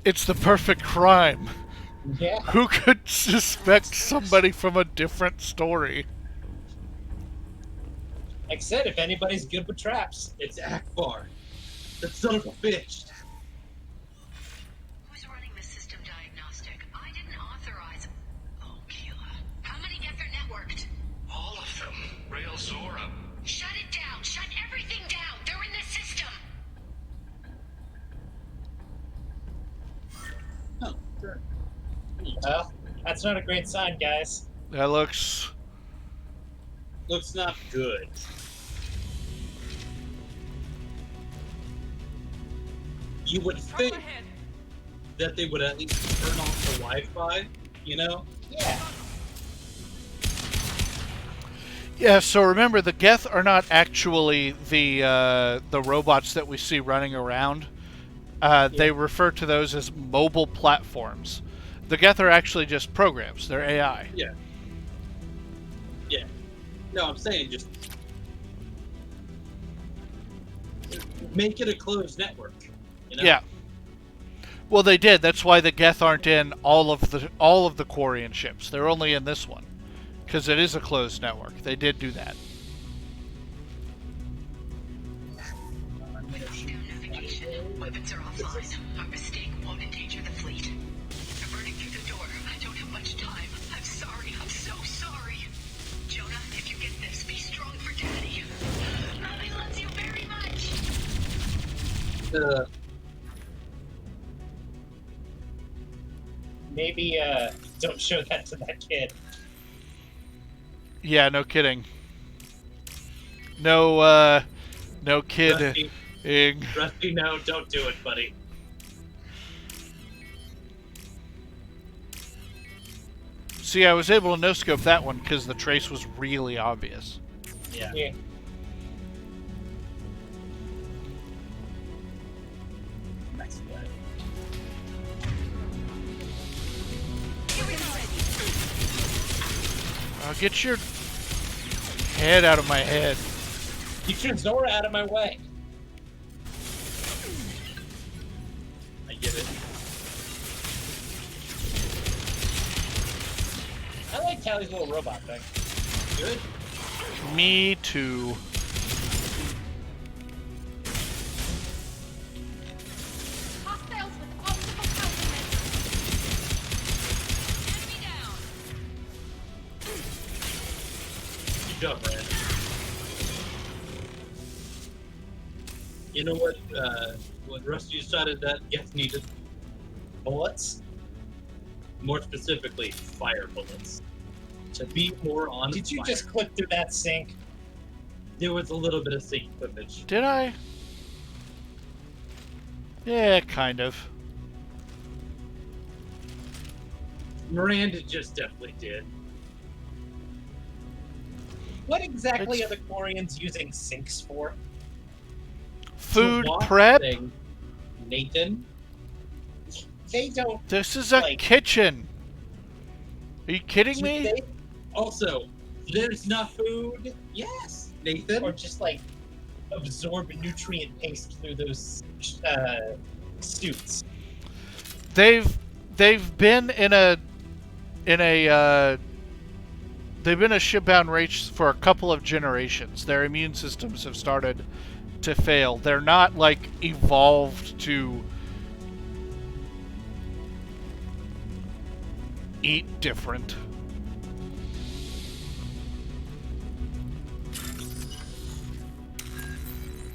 It's the perfect crime. Yeah. Who could suspect somebody from a different story? Like I said, if anybody's good with traps, it's Akbar. That son of a bitch. Who's running the system diagnostic? I didn't authorize. Oh, Keela. How many Geth are networked? All of them. Rail Zora. Shut it down. Shut everything down. They're in the system. Oh, sure. Well, that's not a great sign, guys. That looks not good. You would think that they would at least turn off the Wi-Fi, you know? Yeah. Yeah, so remember, the Geth are not actually the robots that we see running around. They refer to those as mobile platforms. The Geth are actually just programs. They're AI. Yeah. Yeah. No, I'm saying just make it a closed network. You know? Yeah. Well, they did. That's why the Geth aren't in all of the Quarian ships. They're only in this one. Because it is a closed network. They did do that. Navigation. Weapons are offline. Our mistake won't endanger the fleet. They're burning through the door. I don't have much time. I'm sorry. I'm so sorry. Jonah, if you get this, be strong for Daddy. Mommy loves you very much. Maybe don't show that to that kid. Yeah, no kidding. No kid. Rusty, no, don't do it, buddy. See, I was able to no-scope that one because the trace was really obvious. Yeah. Nice play. Get your head out of my head. Get your Zora out of my way. I get it. I like Callie's little robot thing. Good. Me too. Hostiles with optical countermeasures. Good job, Brad. You know what Rusty decided that Geth needed? Bullets? More specifically, fire bullets. To be more honest. Did you just click through that sink? There was a little bit of sink footage. Did I? Yeah, kind of. Miranda just definitely did. What exactly are the Quarians using sinks for? Food To wash prep? things, Nathan? They don't. This is a kitchen. Are you kidding me? Also, there's not food. Yes, Nathan. Or just like absorb nutrient paste through those suits. They've been in a they've been a shipbound race for a couple of generations. Their immune systems have started to fail. They're not like evolved to eat different.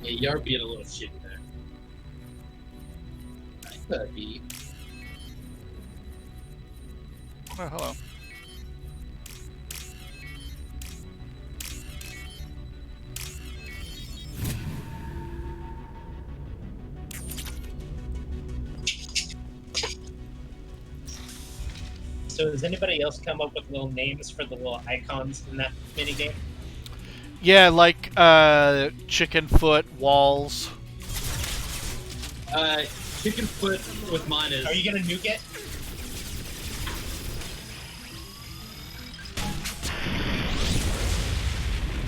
Yeah, you are being a little shitty there. Could be. Oh, hello. So does anybody else come up with little names for the little icons in that minigame? Yeah, like chicken foot, walls. Chicken foot with mine is... Are you gonna nuke it?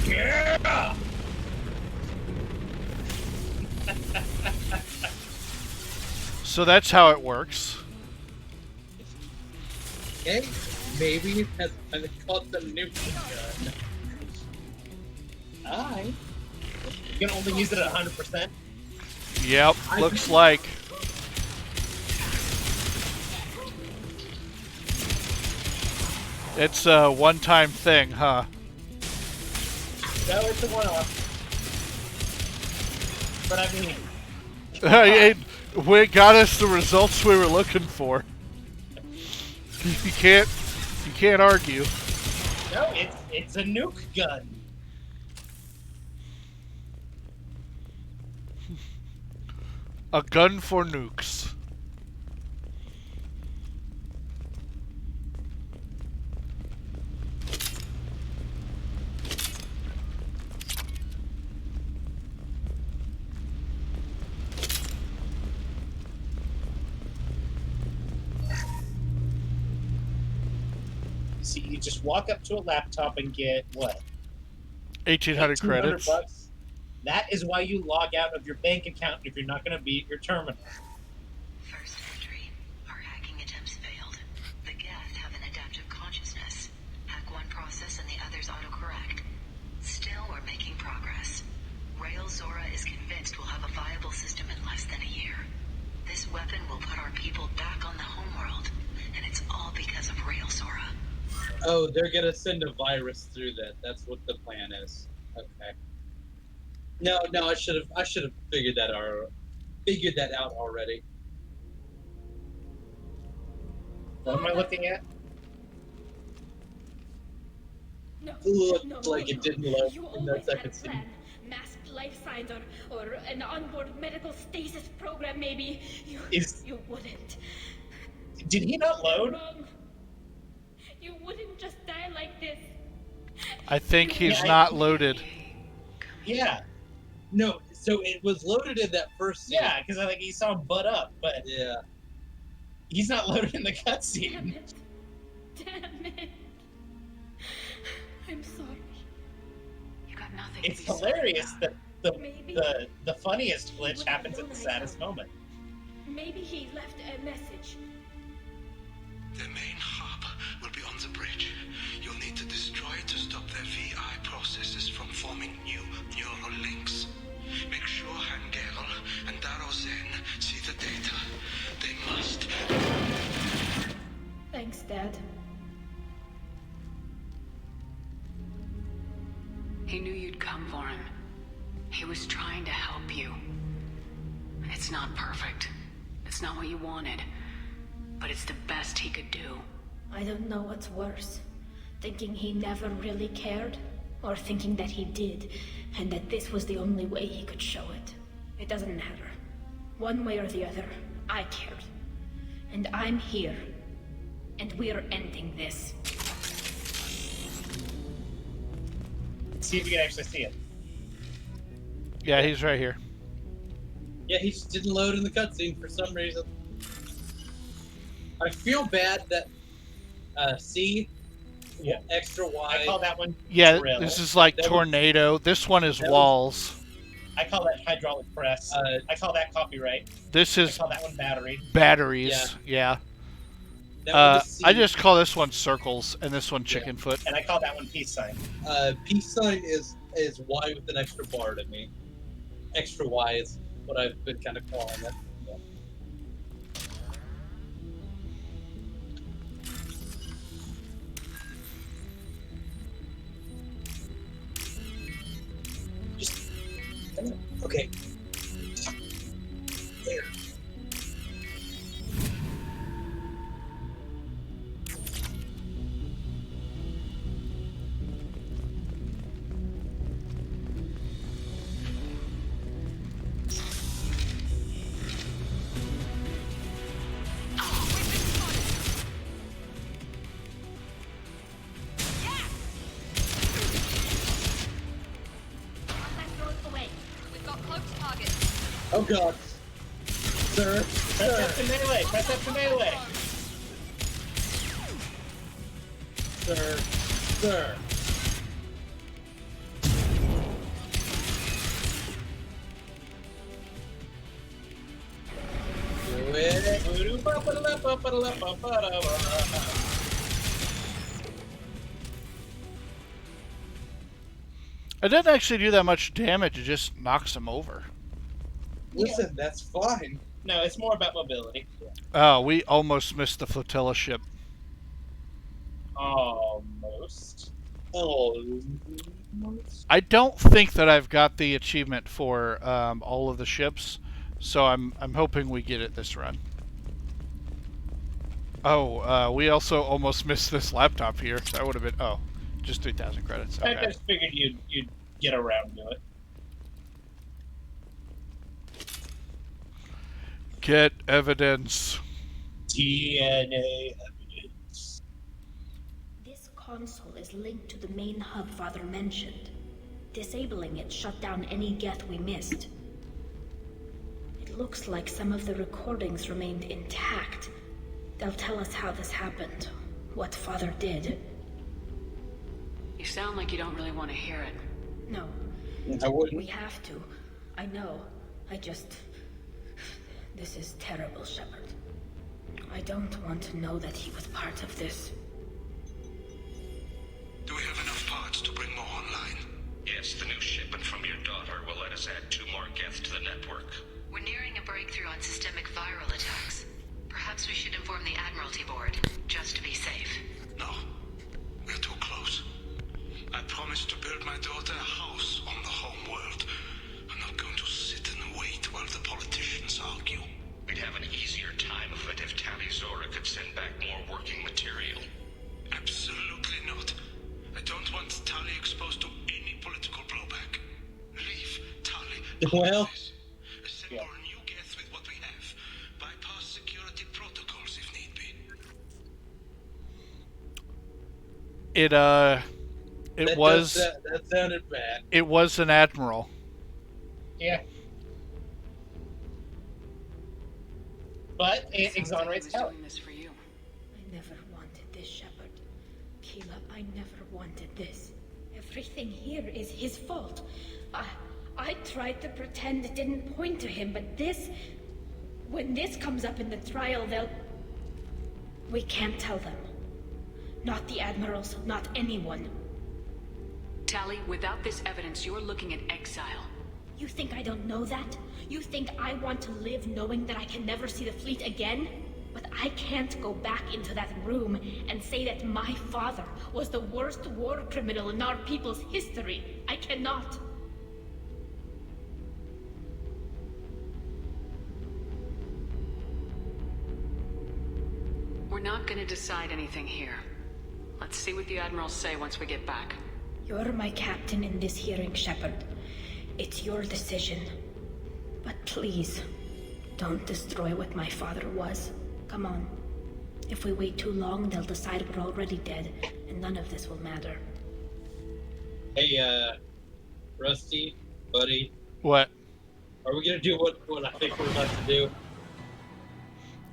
Yeah! So that's how it works. Okay, maybe it has called the nuke gun. Alright. You can only use it at 100%? Yep, looks like. It's a one-time thing, huh? No, it's a one-off. But I mean... it got us the results we were looking for. You can't argue. No, it's a nuke gun. A gun for nukes. See, you just walk up to a laptop and get what? 1,800 credits. $1,800. That is why you log out of your bank account if you're not going to be at your terminal. First entry. Our hacking attempts failed. The Geth have an adaptive consciousness. Hack one process and the others autocorrect. Still, we're making progress. Rail Zora is convinced we'll have a viable system in less than a year. This weapon will put our people back on the homeworld, and it's all because of Rail Zora. Oh, they're gonna send a virus through that. That's what the plan is. Okay. No, I should have figured that out already. What am I looking at? No, Looked like it didn't load You in that always second had a scene. plan. Masked life signs or an onboard medical stasis program, maybe. You wouldn't. Did he not load? Wrong. You wouldn't just die like this. I think he's not loaded. Yeah. No, so it was loaded in that first scene. Yeah, because I think he saw him butt up, but yeah, he's not loaded in the cutscene. Damn it. I'm sorry. You got nothing. It's hilarious that the funniest glitch happens at the saddest moment. Maybe he left a message. The main hub will be on the bridge. You'll need to destroy it to stop their VI processes from forming new neural links. Make sure Hangerl and Daro Zen see the data. They must. Thanks, Dad. He knew you'd come for him. He was trying to help you. It's not perfect. It's not what you wanted. But it's the best he could do. I don't know what's worse. Thinking he never really cared, or thinking that he did, and that this was the only way he could show it. It doesn't matter. One way or the other, I cared. And I'm here. And we're ending this. See if you can actually see it. Yeah, he's right here. Yeah, he just didn't load in the cutscene for some reason. I feel bad that C, extra Y. I call that one Yeah, drill. this is like tornado. This one is walls. I call that hydraulic press. I call that copyright. This is I call that one battery. batteries. Yeah. I just call this one circles and this one chicken foot. And I call that one peace sign. Peace sign is Y with an extra bar to me. Extra Y is what I've been kind of calling it. Yeah. Okay. There. Oh god. Sir. Press F to melee. Press F to melee. Sir. Do it. It doesn't actually do that much damage, it just knocks him over. Listen, that's fine. No, it's more about mobility. Oh, we almost missed the flotilla ship. Almost. I don't think that I've got the achievement for all of the ships, so I'm hoping we get it this run. Oh, we also almost missed this laptop here. That would have been just 3,000 credits. Okay. I just figured you'd get around to it. Get evidence. DNA evidence. This console is linked to the main hub Father mentioned. Disabling it shut down any Geth we missed. It looks like some of the recordings remained intact. They'll tell us how this happened, what Father did. You sound like you don't really want to hear it. No. I wouldn't. We have to. I know. This is terrible, Shepard. I don't want to know that he was part of this. Do we have enough parts to bring more online? Yes, the new shipment from your daughter will let us add 2 more Geth to the network. We're nearing a breakthrough on systemic viral attacks. Perhaps we should inform the Admiralty Board, just to be safe. No. We're too close. I promised to build my daughter a house on the home world. I'm not going to sit and wait while the politicians argue. We'd have an easier time of it if Tali Zora could send back more working material. Absolutely not. I don't want Tali exposed to any political blowback. Leave Tali. Well. Assemble new Geth with what we have. Bypass security protocols if need be. That sounded bad. It was an admiral. Yeah. But it exonerates Tali. I never wanted this, Shepard. Keela, I never wanted this. Everything here is his fault. I tried to pretend it didn't point to him, but when this comes up in the trial, we can't tell them. Not the admirals, not anyone. Tali, without this evidence, you're looking at exile. You think I don't know that? You think I want to live knowing that I can never see the fleet again? But I can't go back into that room and say that my father was the worst war criminal in our people's history. I cannot. We're not going to decide anything here. Let's see what the admirals say once we get back. You're my captain in this hearing, Shepard. It's your decision. But please, don't destroy what my father was. Come on. If we wait too long, they'll decide we're already dead, and none of this will matter. Hey, Rusty, buddy. What? Are we gonna do what I think we're about to do?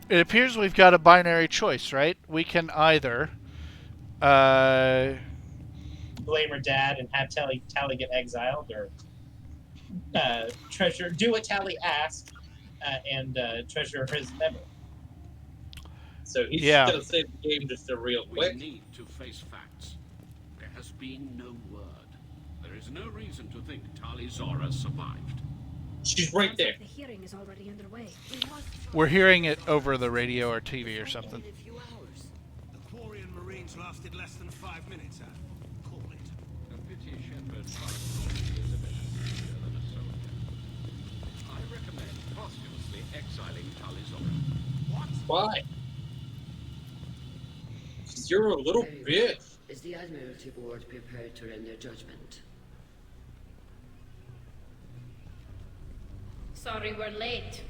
It appears we've got a binary choice, right? We can either blame her dad and have Tali get exiled, or treasure, do what Tali asked, and treasure his memory. So he's just gonna save the game just real quick. We need to face facts. There has been no word. There is no reason to think Tali Zora survived. She's right there. The hearing is already underway. We're hearing it over the radio or TV or something. The Quarian Marines lasted less than 5 minutes, Call it. A pity Shepard is a better leader than a soldier. I recommend posthumously exiling Tali Zora. What? Why? You're a little bitch. Is the Admiralty Board prepared to render judgment? Sorry we're late.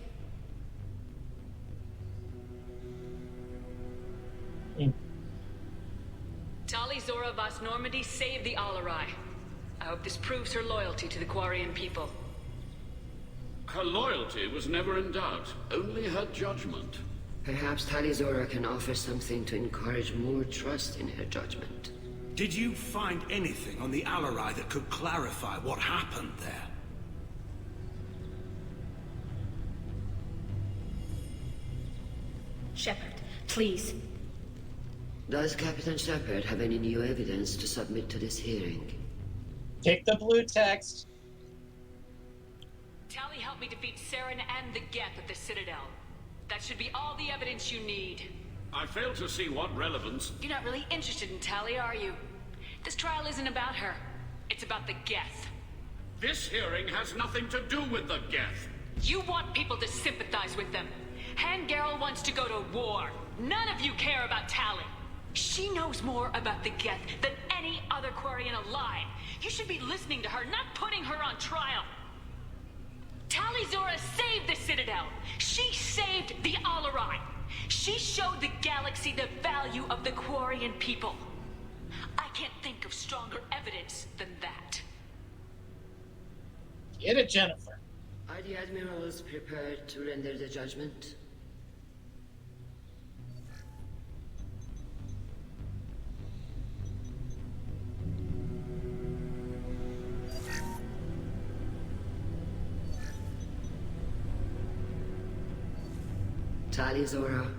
Tali Zora Vas Normandy saved the Alarai. I hope this proves her loyalty to the Quarian people. Her loyalty was never in doubt, only her judgment. Perhaps Talizora can offer something to encourage more trust in her judgment. Did you find anything on the Alarai that could clarify what happened there? Shepard, please. Does Captain Shepard have any new evidence to submit to this hearing? Take the blue text. Tali helped me defeat Saren and the Geth at the Citadel. That should be all the evidence you need. I fail to see what relevance... You're not really interested in Tali, are you? This trial isn't about her. It's about the Geth. This hearing has nothing to do with the Geth. You want people to sympathize with them. Han Garel wants to go to war. None of you care about Tali. She knows more about the Geth than any other Quarian alive. You should be listening to her, not putting her on trial. Talizora saved the Citadel. She saved the Alarai. She showed the galaxy the value of the Quarian people. I can't think of stronger evidence than that. Get it, Jennifer. Are the admirals prepared to render the judgment? Talizora,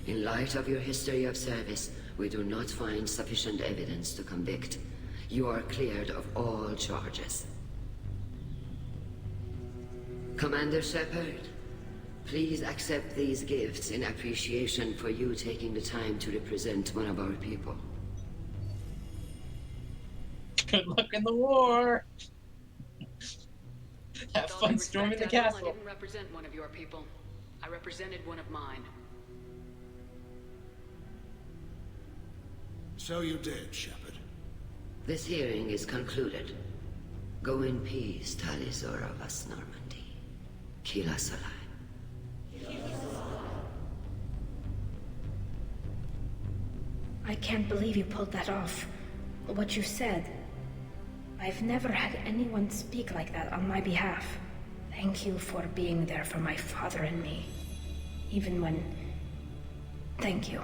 in light of your history of service, we do not find sufficient evidence to convict. You are cleared of all charges. Commander Shepard, please accept these gifts in appreciation for you taking the time to represent one of our people. Good luck in the war. Have fun storming the castle. I didn't represent one of your people. I represented one of mine. So you did, Shepard. This hearing is concluded. Go in peace, Talizora Vas Normandy. Kila Solai. I can't believe you pulled that off. What you said. I've never had anyone speak like that on my behalf. Thank you for being there for my father and me. Even when... Thank you.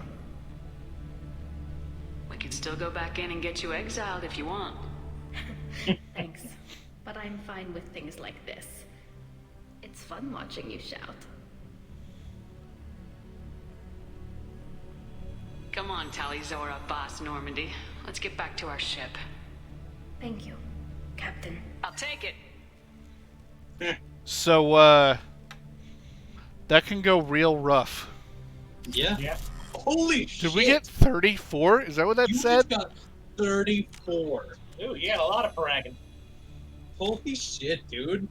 We can still go back in and get you exiled if you want. Thanks. But I'm fine with things like this. It's fun watching you shout. Come on, Talizora, Boss Normandy. Let's get back to our ship. Thank you, Captain. I'll take it. So, that can go real rough. Yeah. Holy shit! Did we get 34? Is that what that said? You got 34. Ooh, you got a lot of paragon. Holy shit, dude.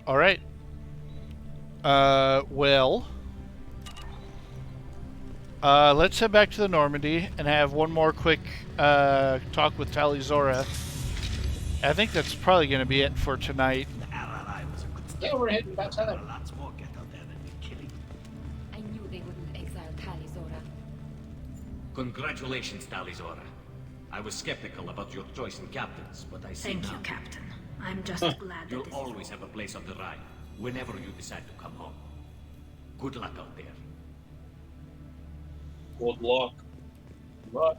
All right. Well, let's head back to the Normandy and have one more quick talk with Talizora. I think that's probably going to be it for tonight. Yeah, we're hitting about time. Lots more get out there than we killing. I knew they wouldn't exile Talizora. Congratulations, Talizora. I was skeptical about your choice in captains, but I see Thank now. you, Captain. I'm just glad that You'll this always have a place on the Rhine, whenever you decide to come home. Good luck out there. Good luck. Good luck.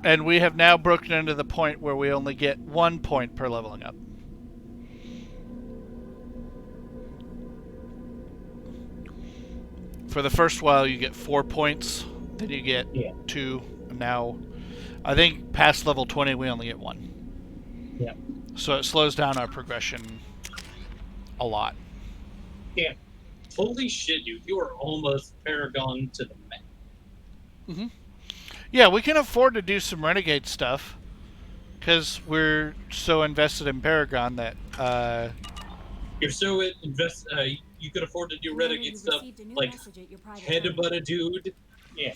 And we have now broken into the point where we only get 1 point per leveling up. For the first while, you get 4 points. Then you get 2. And now, I think past level 20, we only get 1. Yeah. So it slows down our progression a lot. Yeah. Holy shit, dude. You are almost Paragon to the max. Mm-hmm. Yeah, we can afford to do some Renegade stuff. Because we're so invested in Paragon that... You're so invested... you could afford to do Renegade stuff, like headbutt a dude. Yeah.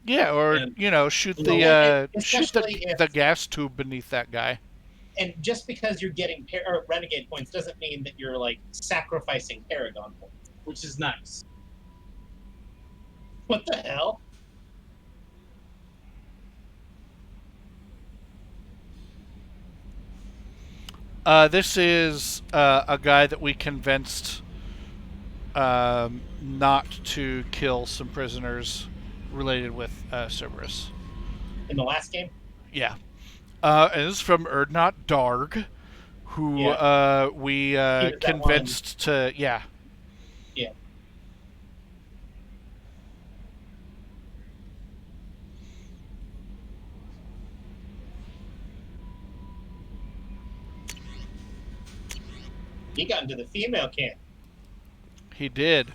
Yeah, or, And- you know, shoot Well, the especially if- the gas tube beneath that guy. And just because you're getting or Renegade points doesn't mean that you're, like, sacrificing Paragon points, which is nice. What the hell? This is a guy that we convinced not to kill some prisoners related with Cerberus. In the last game? Yeah. And this is from Erdnot Darg, who we convinced to... Yeah. Yeah. He got into the female camp. He did.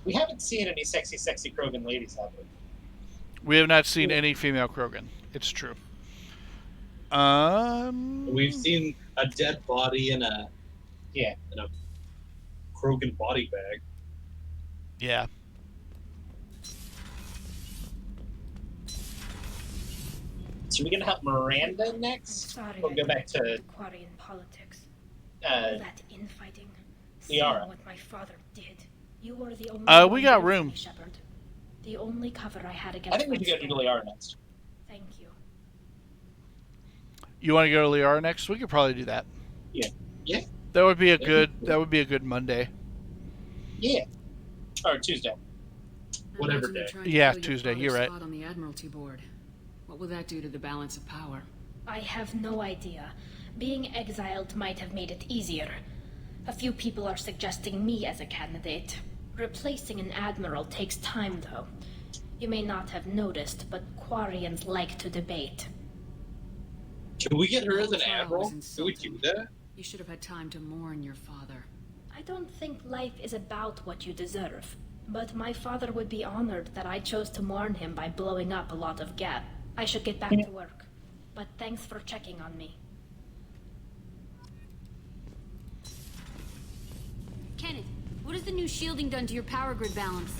We haven't seen any sexy Krogan ladies, have we? We have not seen any female Krogan. It's true. We've seen a dead body in a Krogan body bag. Yeah. So we're gonna help Miranda next. Sorry, We'll go back to Quarian politics. All that infighting. Liara. Seeing what my father did. You were the only. We got room. Shepard. The only cover I had against. I think we should go to Liara next. Thank you. You want to go to Liara next? We could probably do that. Yeah. Yeah. That would be a good. That would be a good Monday. Yeah. Or Tuesday. Whatever day. Yeah, Tuesday. You're right. On the Admiralty board. What will that do to the balance of power? I have no idea. Being exiled might have made it easier. A few people are suggesting me as a candidate. Replacing an admiral takes time, though. You may not have noticed, but Quarians like to debate. Can we get her as an admiral? Can we do that? You should have had time to mourn your father. I don't think life is about what you deserve. But my father would be honored that I chose to mourn him by blowing up a lot of Geth. I should get back to work. But thanks for checking on me. Kenneth, what has the new shielding done to your power grid balance?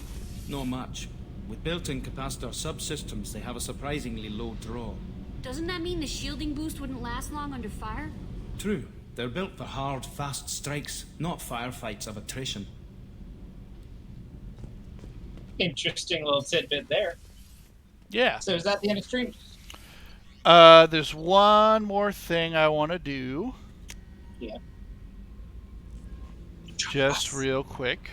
Not much. With built-in capacitor subsystems, they have a surprisingly low draw. Doesn't that mean the shielding boost wouldn't last long under fire? True. They're built for hard, fast strikes, not firefights of attrition. Interesting little tidbit there. Yeah. So is that the end of stream? There's one more thing I want to do. Yeah. Just real quick.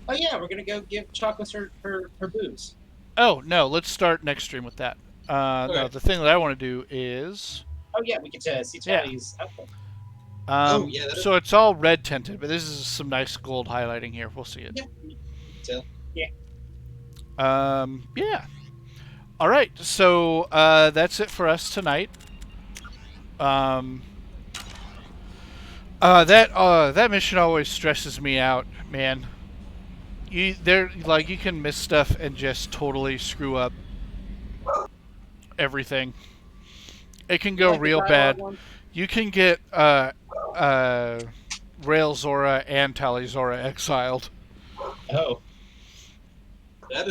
Oh yeah, we're gonna go give Chocolates her booze. Oh no, let's start next stream with that. Okay. No, the thing that I want to do is. Oh yeah, we get to see Tally's outfit. So it's all red tinted, but this is some nice gold highlighting here. We'll see it. Yeah. So yeah. Yeah. All right, so that's it for us tonight. That mission always stresses me out, man. You can miss stuff and just totally screw up everything. It can go real bad. You can get Rail Zora and Tali Zora exiled. Oh. That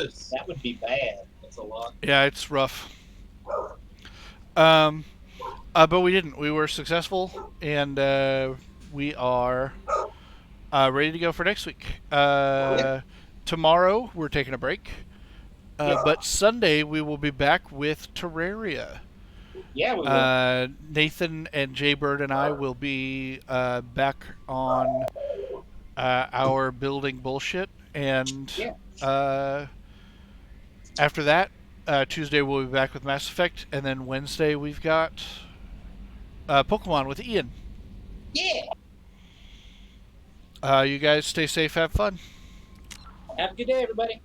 would be bad. That's a lot. Yeah, it's rough. But we didn't. We were successful, and we are ready to go for next week. Tomorrow we're taking a break, but Sunday we will be back with Terraria. Yeah, we will. Nathan and Jaybird and I will be back on our building bullshit, and after that, Tuesday we'll be back with Mass Effect, and then Wednesday we've got Pokemon with Ian. Yeah. You guys stay safe, have fun. Have a good day, everybody.